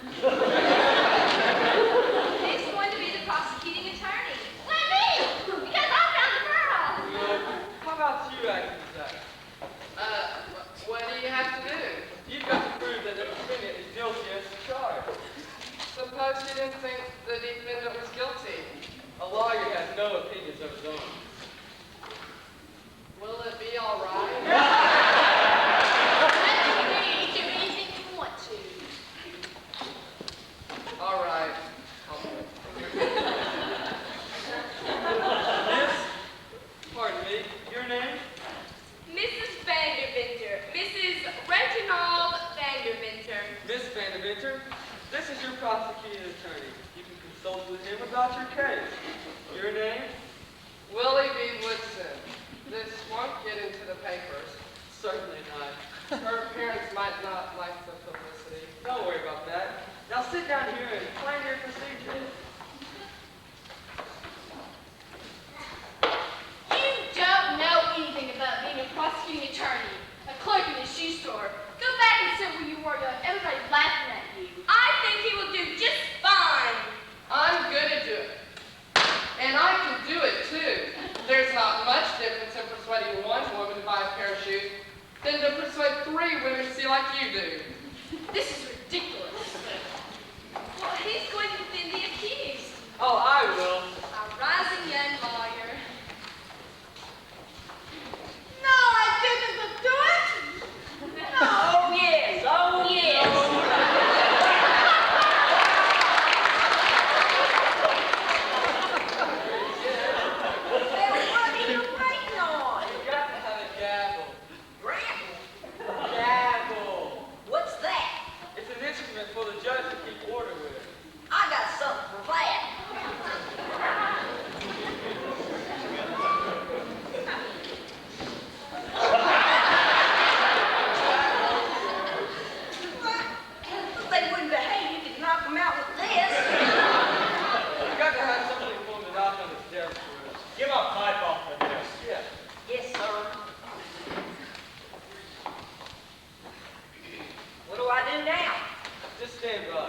Who's going to be the prosecuting attorney? Let me, because I found the girl. Good. How about you, acting as judge? What do you have to do? You've got to prove that the defendant is guilty as charged. Suppose you didn't think the defendant was guilty. A lawyer has no opinions of his own. Will it be all right? Let me do anything you want to. All right. Miss, pardon me, your name? Mrs. Vanderventer. Mrs. Reginald Vanderventer. Miss Vanderventer, this is your prosecuting attorney. You can consult with him about your case. Your name? Willie B. Woodson. This won't get into the papers. Certainly not. Her parents might not like the publicity. Don't worry about that. Now sit down here and plan your procedure. You don't know anything about being a prosecuting attorney, a clerk in a shoe store. Go back and sit where you were young. Everybody's laughing at you. I think he will do just fine. I'm good at doing it. And I can do it too. There's not much difference in persuading one woman to buy a pair of shoes than to persuade 3 women to see like you do. This is ridiculous. Well, who's going to defend the accused? Oh, I will. A rising young lawyer. No, I didn't do it. No. Oh, yes. Oh, yes. Well, what are you waiting on? You've got to have a gavel. Grapple. Gavel. What's that? It's an instrument for the judge to keep order with. I got something for that. If they wouldn't behave, you could knock them out with this. You've got to have something for him to knock on his desk with. Get my pipe off my desk. Yeah. Yes, sir. What do I do now? Just stand by.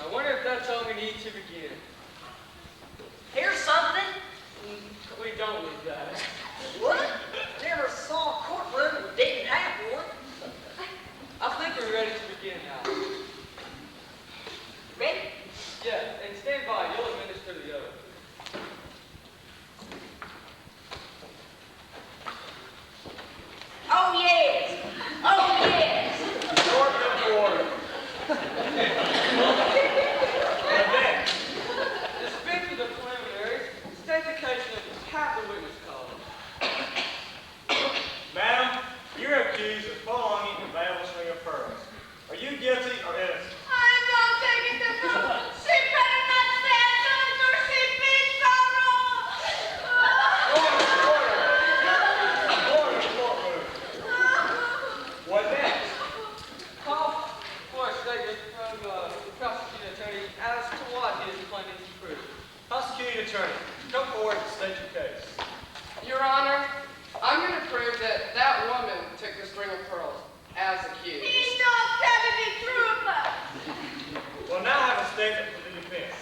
I wonder if that's all we need to begin. Here's something. We don't need that. What? Never saw a courtroom that didn't have one. I think we're ready to begin now. Ready? Yes, and stand by. You'll administer the oath. Oh, yes. Oh, yes. Court of order. And then, Dispense with the preliminaries. State the case and have the witness called. madam, you're accused of prolonging the establishment of pearls. Are you guilty or innocent? I'm not taking the proof. She better not stand on or she beats sorrow. Order, courtroom. What next? Call for a statement from the prosecuting attorney as to what he is planning to prove. Prosecuting attorney, come forward and state your case. Your Honor, I'm going to prove that that woman took the string of pearls as accused. He's not telling the truth. We'll now have a statement from the defense.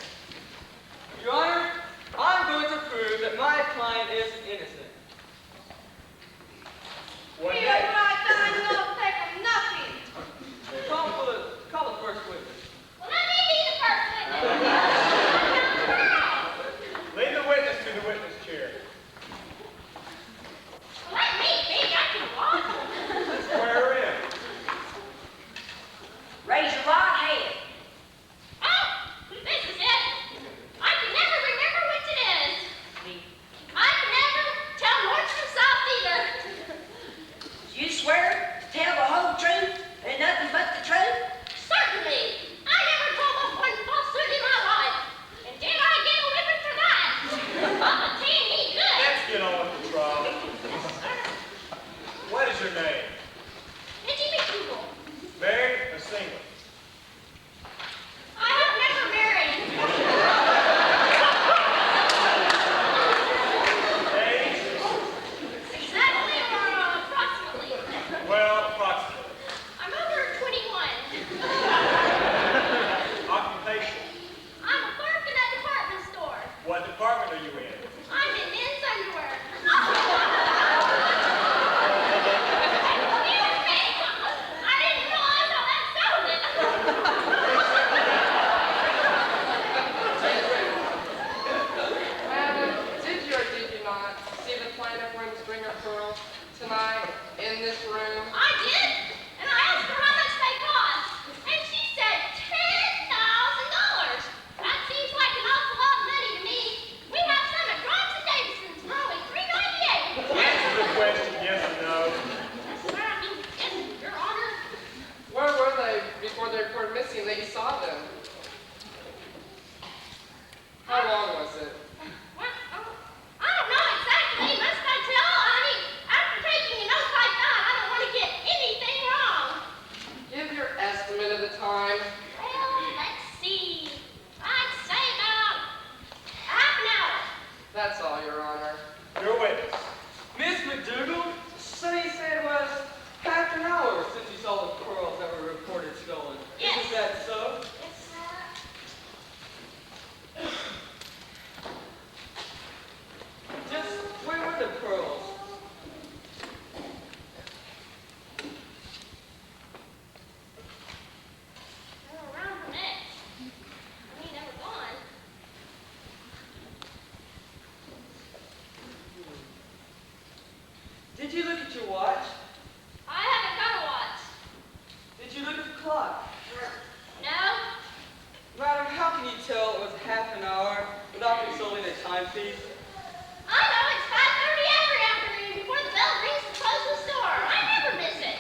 What department are you in? I'm in men's underwear. Excuse me. I didn't realize how that sounded. Madam, did you or did you not see the plaintiff wearing the string of pearls tonight in this room? I did, and I asked her how much they cost, and she said $10,000. That seems like an awful lot of money to me. We have some at Grimes and Davidson's for only $3.98. Answer the question, yes or no. Yes, sir. I mean, yes, Your Honor. Where were they before they reported missing that you saw them? How long was it? What? I don't know exactly. Must I tell? I mean, after taking an oath like that, I don't want to get anything wrong. Give your estimate of the time. Well, let's see. I'd say about half an hour. That's all, Your Honor. Your witness. Miss McDougal, Sonny said it was half an hour since you saw the pearls that were reported stolen. Yes. Isn't that so? Yes, sir. Just where were the pearls? They were around her neck. I mean, they were gone. Did you look at your watch? I haven't got a watch. Did you look at the clock? No? Madam, how can you tell it was half an hour without consulting a timepiece? I know it's 5:30 every afternoon before the bell rings to close the store. I never miss it.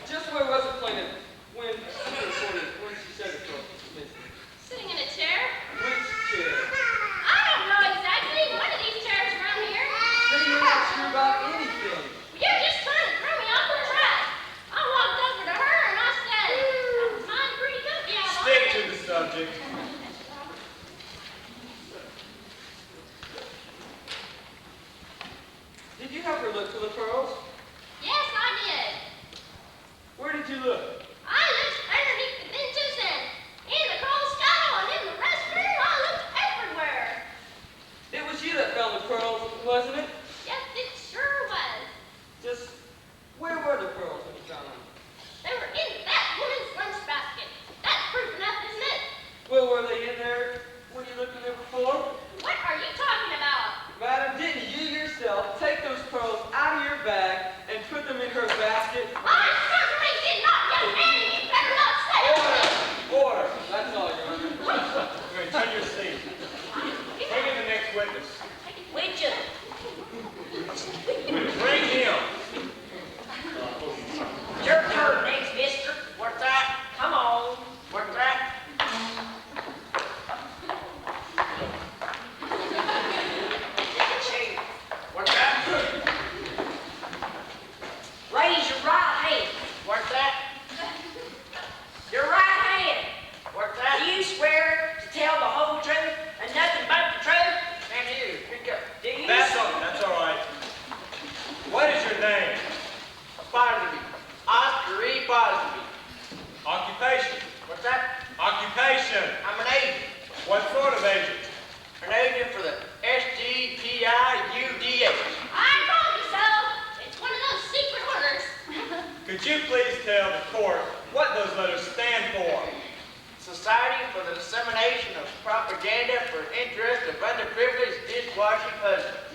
Just where was the plaintiff when she reported, when she said the pearls was missing? Sitting in a chair. Which chair? I don't know exactly. One of these chairs around here. Then you're not sure about anything. You're just trying to throw me off the track. I walked over to her and I said, "Mine's pretty comfy out on Stick it." to the subject. Did you have her look for the pearls? Yes, I did. Where did you look? I looked underneath the benches and in the coal scuttle and in the restroom. I looked everywhere. It was you that found the pearls, wasn't it? Yes, it sure was. Just where were the pearls when you found them? They were in that woman's lunch basket. That's proof enough, isn't it? Well, were they in there when you looked in there before? What are you talking about? Madam, didn't you yourself take those pearls out of your bag and put them in her basket? I certainly did not, young man. You better not say a thing. Order! That's all, Your Honor. Turn your seat. Bring in the next witness. Would you? Bring him. Your turn next, mister. What's that? Come on. What's that? What's that? Raise your right hand. What's that? Your right hand. What's that? Do you swear to tell the whole truth and nothing but the truth? And you, pick up. Do you? That's all right. What is your name? Positive. Oscar E. Positive. Occupation. What's that? Occupation. I'm an agent. What sort of agent? An agent for the SGPIUDH. I told you so. It's one of those secret orders. Could you please tell the court what those letters stand for? Society for the Dissemination of Propaganda for Interest of Underprivileged Dishwashing Husbands.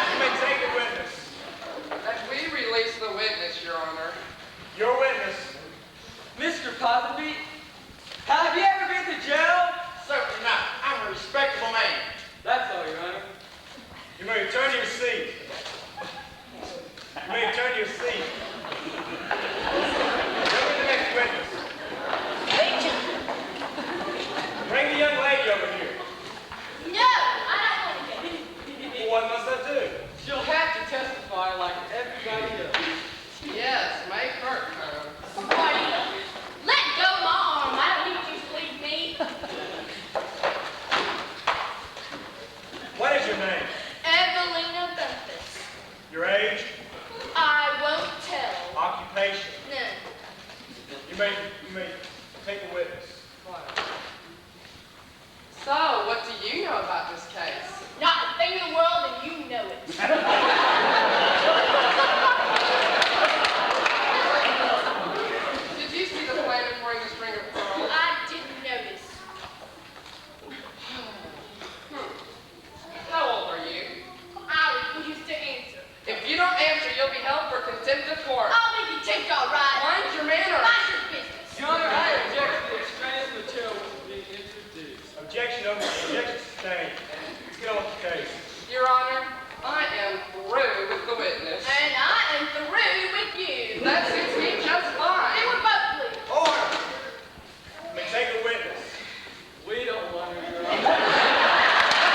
You may take a witness. As we release the witness, Your Honor. Your witness. Mr. Potterby, have you ever been to jail? Certainly not. I'm a respectable man. That's all, Your Honor. You may return to your seat. You may return to your seat. Bring in the next witness. Bring the young lady over here. No, I don't want to. Well, what must I do? She'll have to testify like everybody else. Yes, make her come. Marty, let go of my arm. I don't need you to leave me. What is your name? Evelina Memphis. Your age? I You may take a witness. So, what do you know about this case? Not a thing in the world, and you know it. Did you see the plaintiff wearing the string of pearls? I didn't notice. How old are you? I refuse to answer. If you don't answer, you'll be held for contempt of court. I'll be contempt, all right. Mind your manners. Mind your business. Your Honor, I object to the extraneous material which is being introduced. Objection sustained. Let's get on with the case. Your Honor, I am through with the witness. And I am through with you. That suits me just They fine. were both pleased. Order! You may take a witness. We don't want her, Your Honor.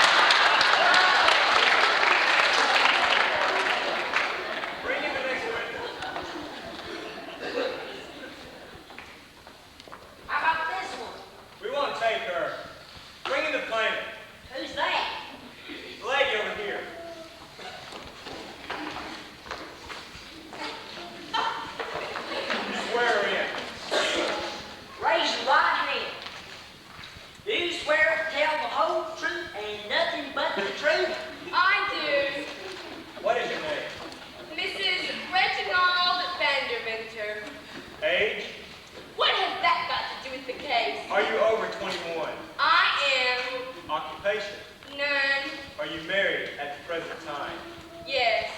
Bring in the next witness. How about this one? We want to take her. Bring in the plaintiff. Who's that? The lady over here. Swear her in. Raise your right hand. Do you swear to tell the whole truth and nothing but the truth? I do. What is your name? Mrs. Reginald Vanderventer. Age? What has that got to do with the case? Are you over 21? I am Occupation? none. Are you married at the present time? Yes.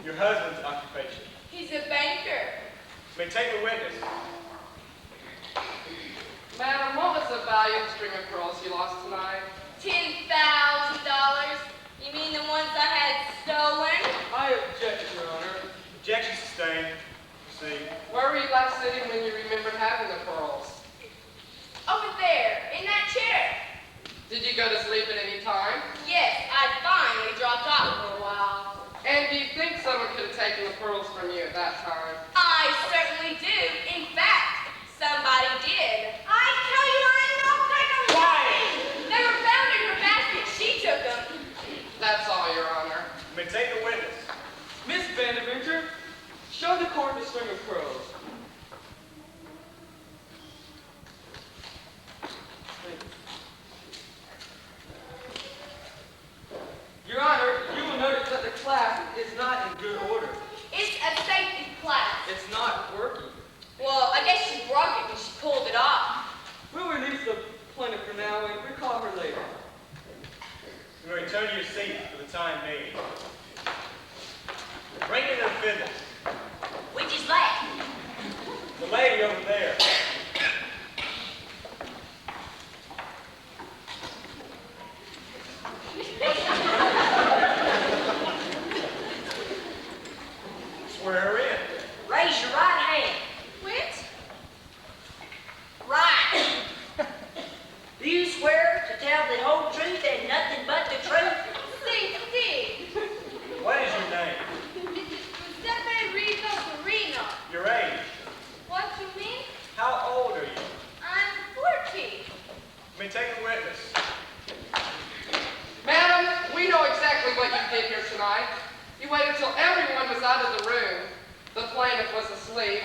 Your husband's occupation? He's a banker. You may take the witness. Madam, what was the value of the string of pearls you lost tonight? $10,000. You mean the ones I had stolen? I object, Your Honor. Objection sustained. Proceed. Where were you last sitting when you remembered having the pearls? Over there, in that chair. Did you go to sleep at any time? Yes, I finally dropped off for a while. And do you think someone could have taken the pearls from you at that time? I certainly do. In fact, somebody did. I tell you, I don't take them. Quiet! They were found in her basket. She took them. That's all, Your Honor. You may take the witness. Miss Vanderventer, show the court the string of pearls. Your Honor, you will notice that the clasp is not in good order. It's a safety class. It's not working. Well, I guess she broke it when she pulled it off. We'll release the plaintiff for now and recall her later. You may return to your seat for the time being. Bring in the defendant. Which is that? The lady over there. Swear her in. Raise your right hand. Which? Right. Do you swear to tell the whole truth and nothing but the truth? See. What is your name? Giuseppe Rico Carino. Your age? What you mean? How old are you? I'm 14. You may take the witness. Madam, we know exactly what you did here tonight. You waited until everyone was out of the room. The plaintiff was asleep.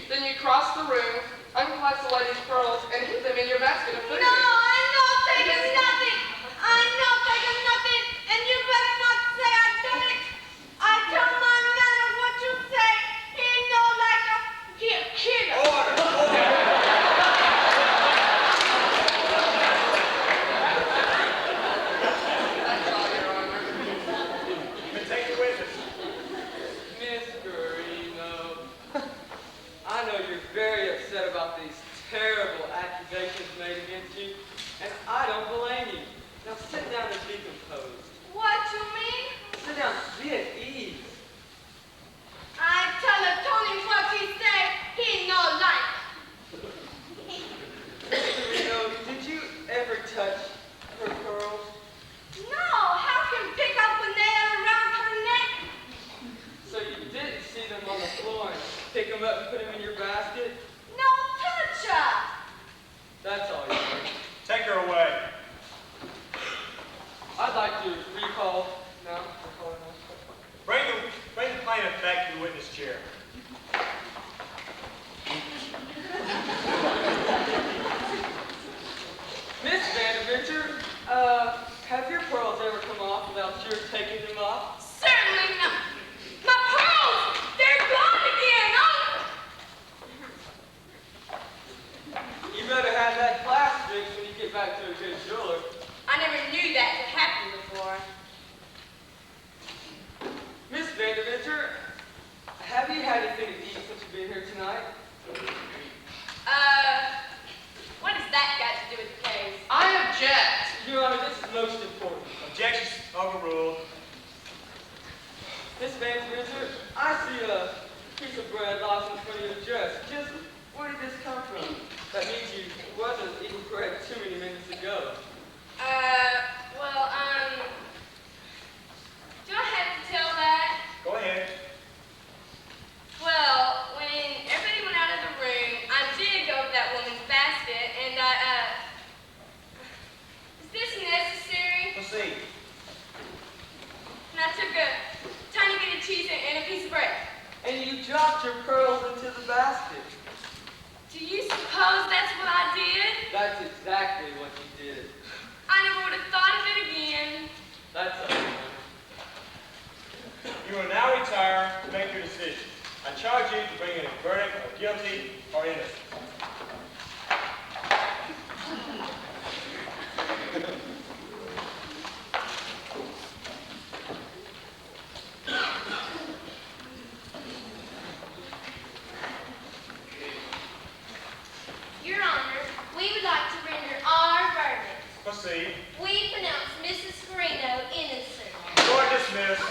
Then you crossed the room, unclasped the lady's pearls, and hid them in your basket of food. No, I'm not taking nothing. I'm not taking nothing, and you better not say I done it. I tell my man what you say. He know like a killer. Order! Order! That's all, Your Honor. You may take the witness. Miss Carino, I know you're very upset about these terrible accusations made against you, and I don't blame you. Now sit down and be composed. What you mean? Sit down, be at ease. I tell Tony what he say. He no like. Miss Carino, did you ever touch her pearls? No, how can pick up a nail around her neck? So you didn't see them on the floor and pick them up and put them in your basket? No touch her. That's all, Your Honor. Take her away. I'd like to recall now. Bring the plaintiff back to the witness chair. tonight? What does that got to do with the case? I object. Your Honor, this is most important. Objections overruled. Miss Van Spencer, I see a piece of bread lost in front of your dress. Just where did this come from? That means you wasn't eating bread too many minutes ago. Do I have to tell that? Go ahead. Well, when everybody went out of the room, I did go over that woman's basket, and is this necessary? Proceed. And I took a tiny bit of cheese and a piece of bread. And you dropped your pearls into the basket. Do you suppose that's what I did? That's exactly what you did. I never would have thought of it again. That's all, Your Honor. You will now retire to make your decision. I charge you to bring in a verdict of guilty or innocent. Your Honor, we would like to render our verdict. Proceed. We pronounce Mrs. Farino innocent. Court dismissed.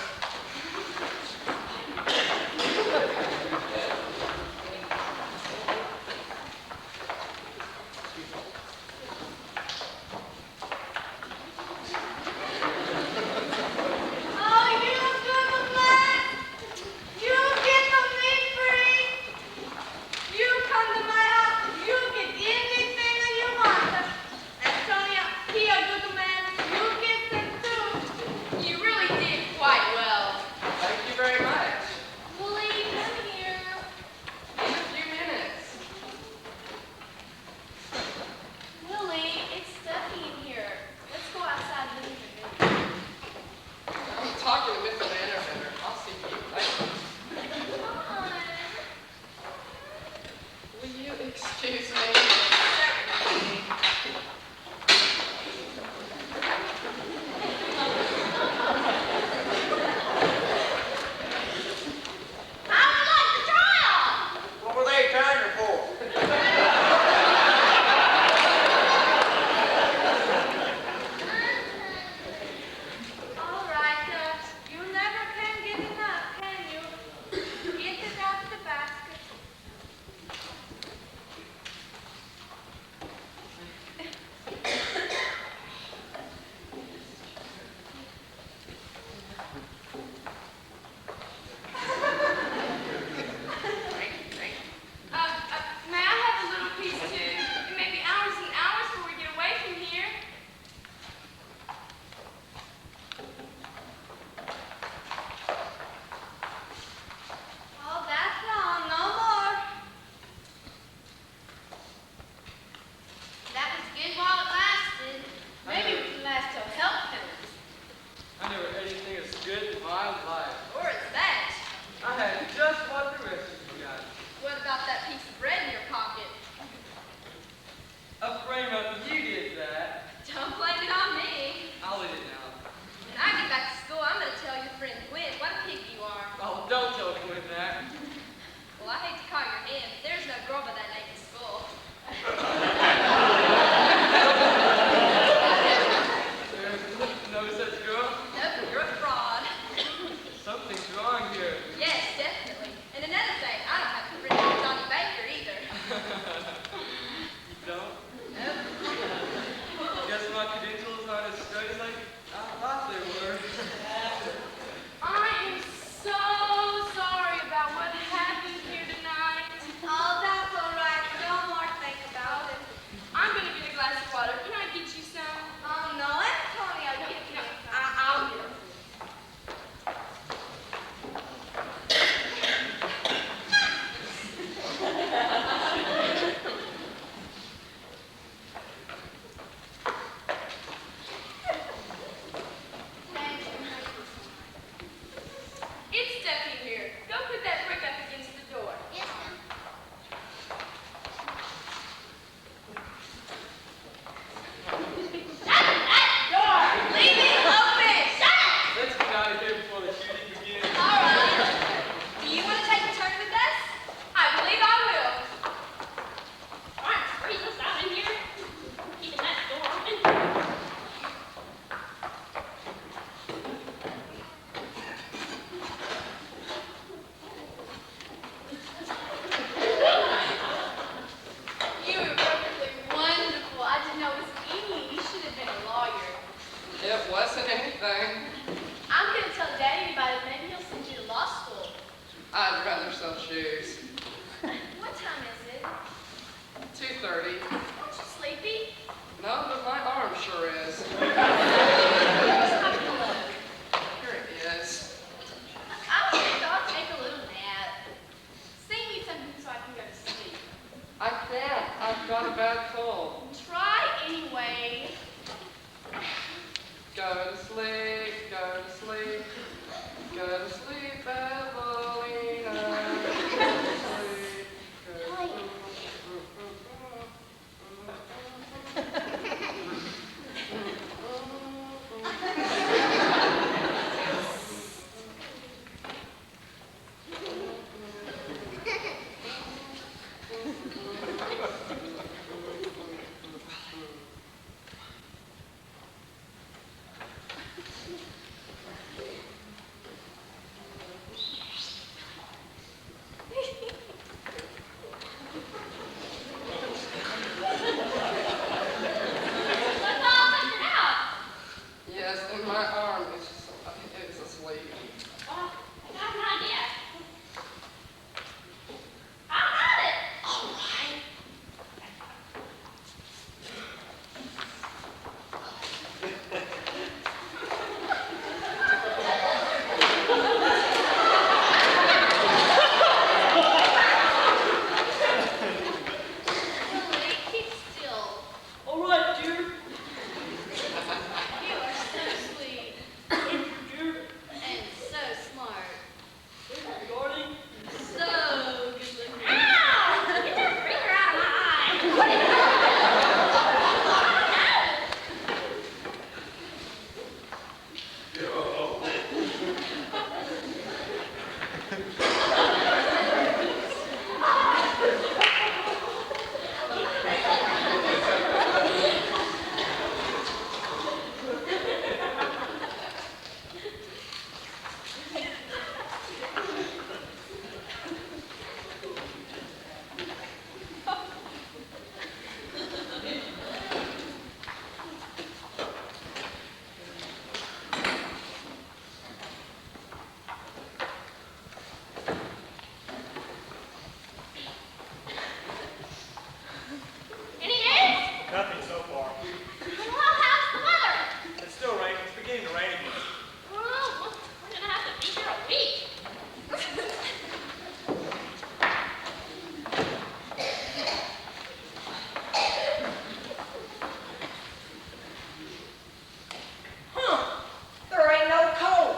Oh, you good man! You get the meat free! You come to my house, you get anything that you want. Antonia, he a good man, you get them too. You really did quite well. Thank you very much. Willie, come here. In a few minutes. Willie, it's stuffy in here. Let's go outside and leave it. I'm talking to Mr. Vanderbilt. I'll see you later. Come on. Will you excuse me? Certainly. I would like to try off. What were they trying her for? All right, you never can get enough, can you? Get it out of the basket. May I have a little piece too? It may be hours and hours before we get away from here. Oh, that's all, no more. That was good while it lasted. Maybe we can last till health comes. I never had anything as good in my life. Or is that? I had just what the rest of you got. What about that piece of bread in your pocket? A frame up, you did that. Don't blame it on me. I'll eat it now. When I get back to school, I'm going to tell your friend Gwen what a pig you are. Oh, don't tell Gwen that. Well, I hate to call your aunt, but there's no girl by that name in school. There's no such girl. Nope, you're a fraud. Something's wrong here. Yes, definitely. And another thing, I don't have a friend named Johnny Baker either. You don't? Nope. Guess my credentials aren't as straight as I thought they were. I am so sorry about what happened here tonight. Oh, that's all right. got a bad cold. Try anyway. Go to sleep, go to sleep. Go to sleep, Evelina. Go to sleep. Go to sleep. Let's all figure it out. Yes, and my arm is just it's asleep. Oh, I got an idea. I got it. All right. Billy, keep still. All right, dear. You are so sweet Thank you, dear. and so smart. Thank you, darling. So good looking. Ow! Get that finger out of my eye. What is Any news? Nothing so far. Well, how's the weather? It's still raining. It's beginning to rain again. Well, we're gonna have to be here a week. Huh. There ain't no cold.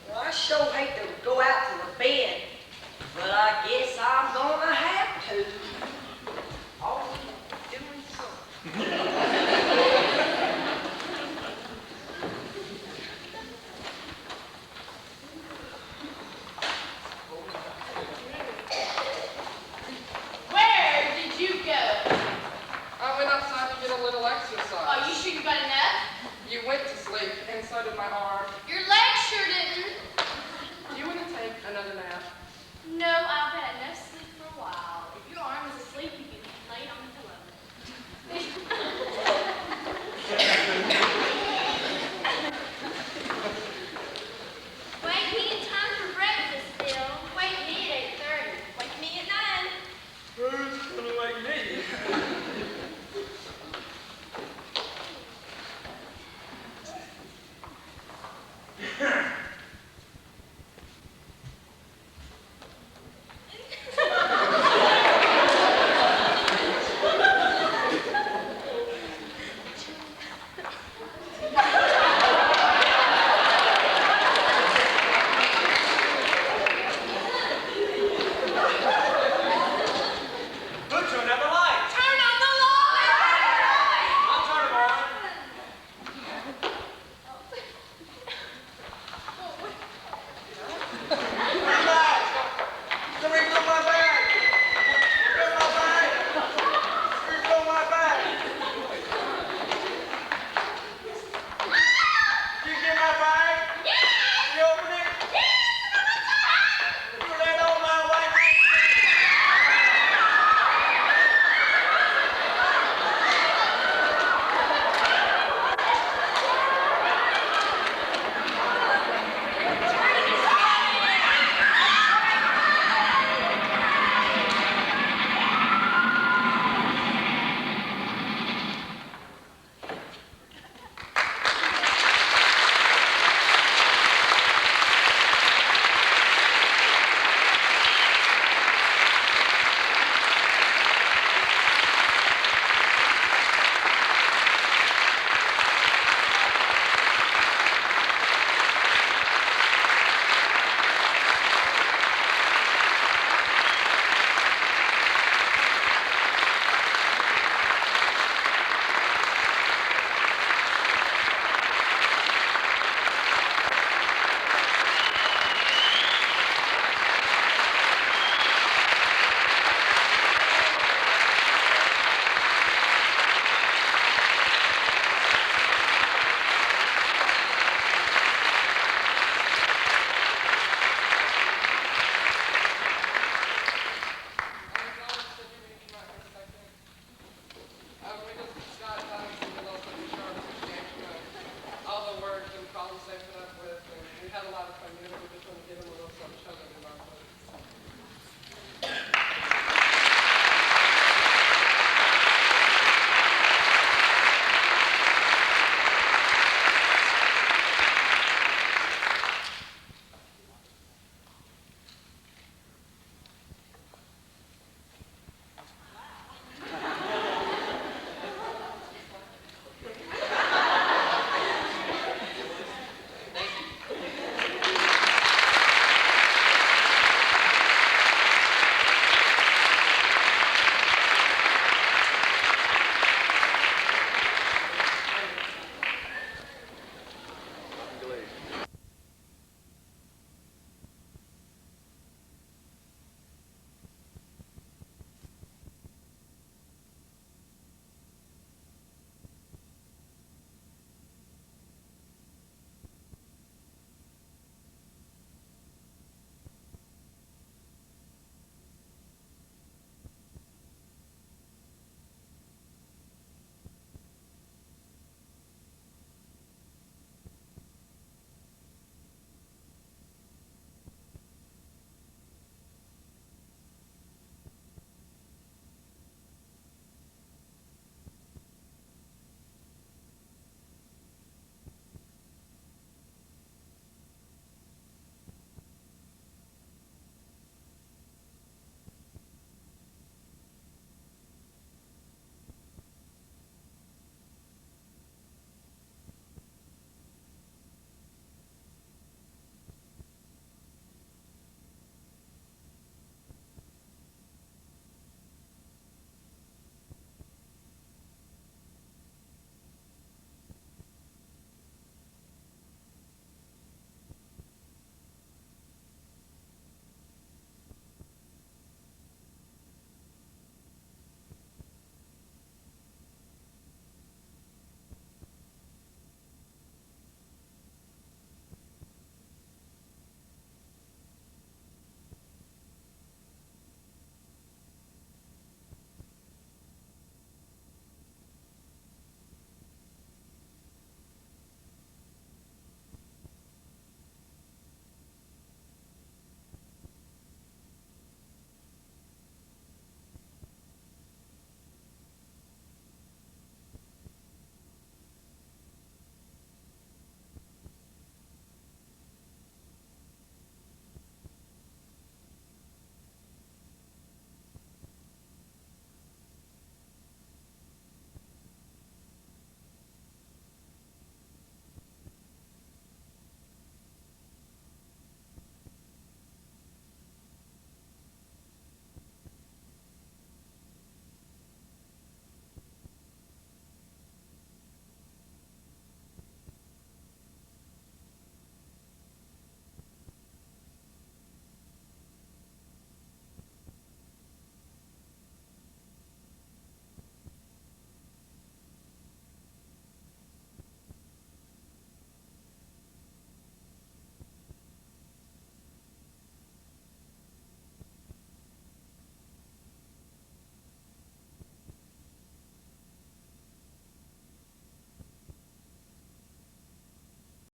Well, I sure hate to go out to the bend, but I guess I'm gonna have to. Always doing something. Where did you go? I went outside to get a little Oh, exercise. you sure you got enough? You went to sleep, and so did my arm.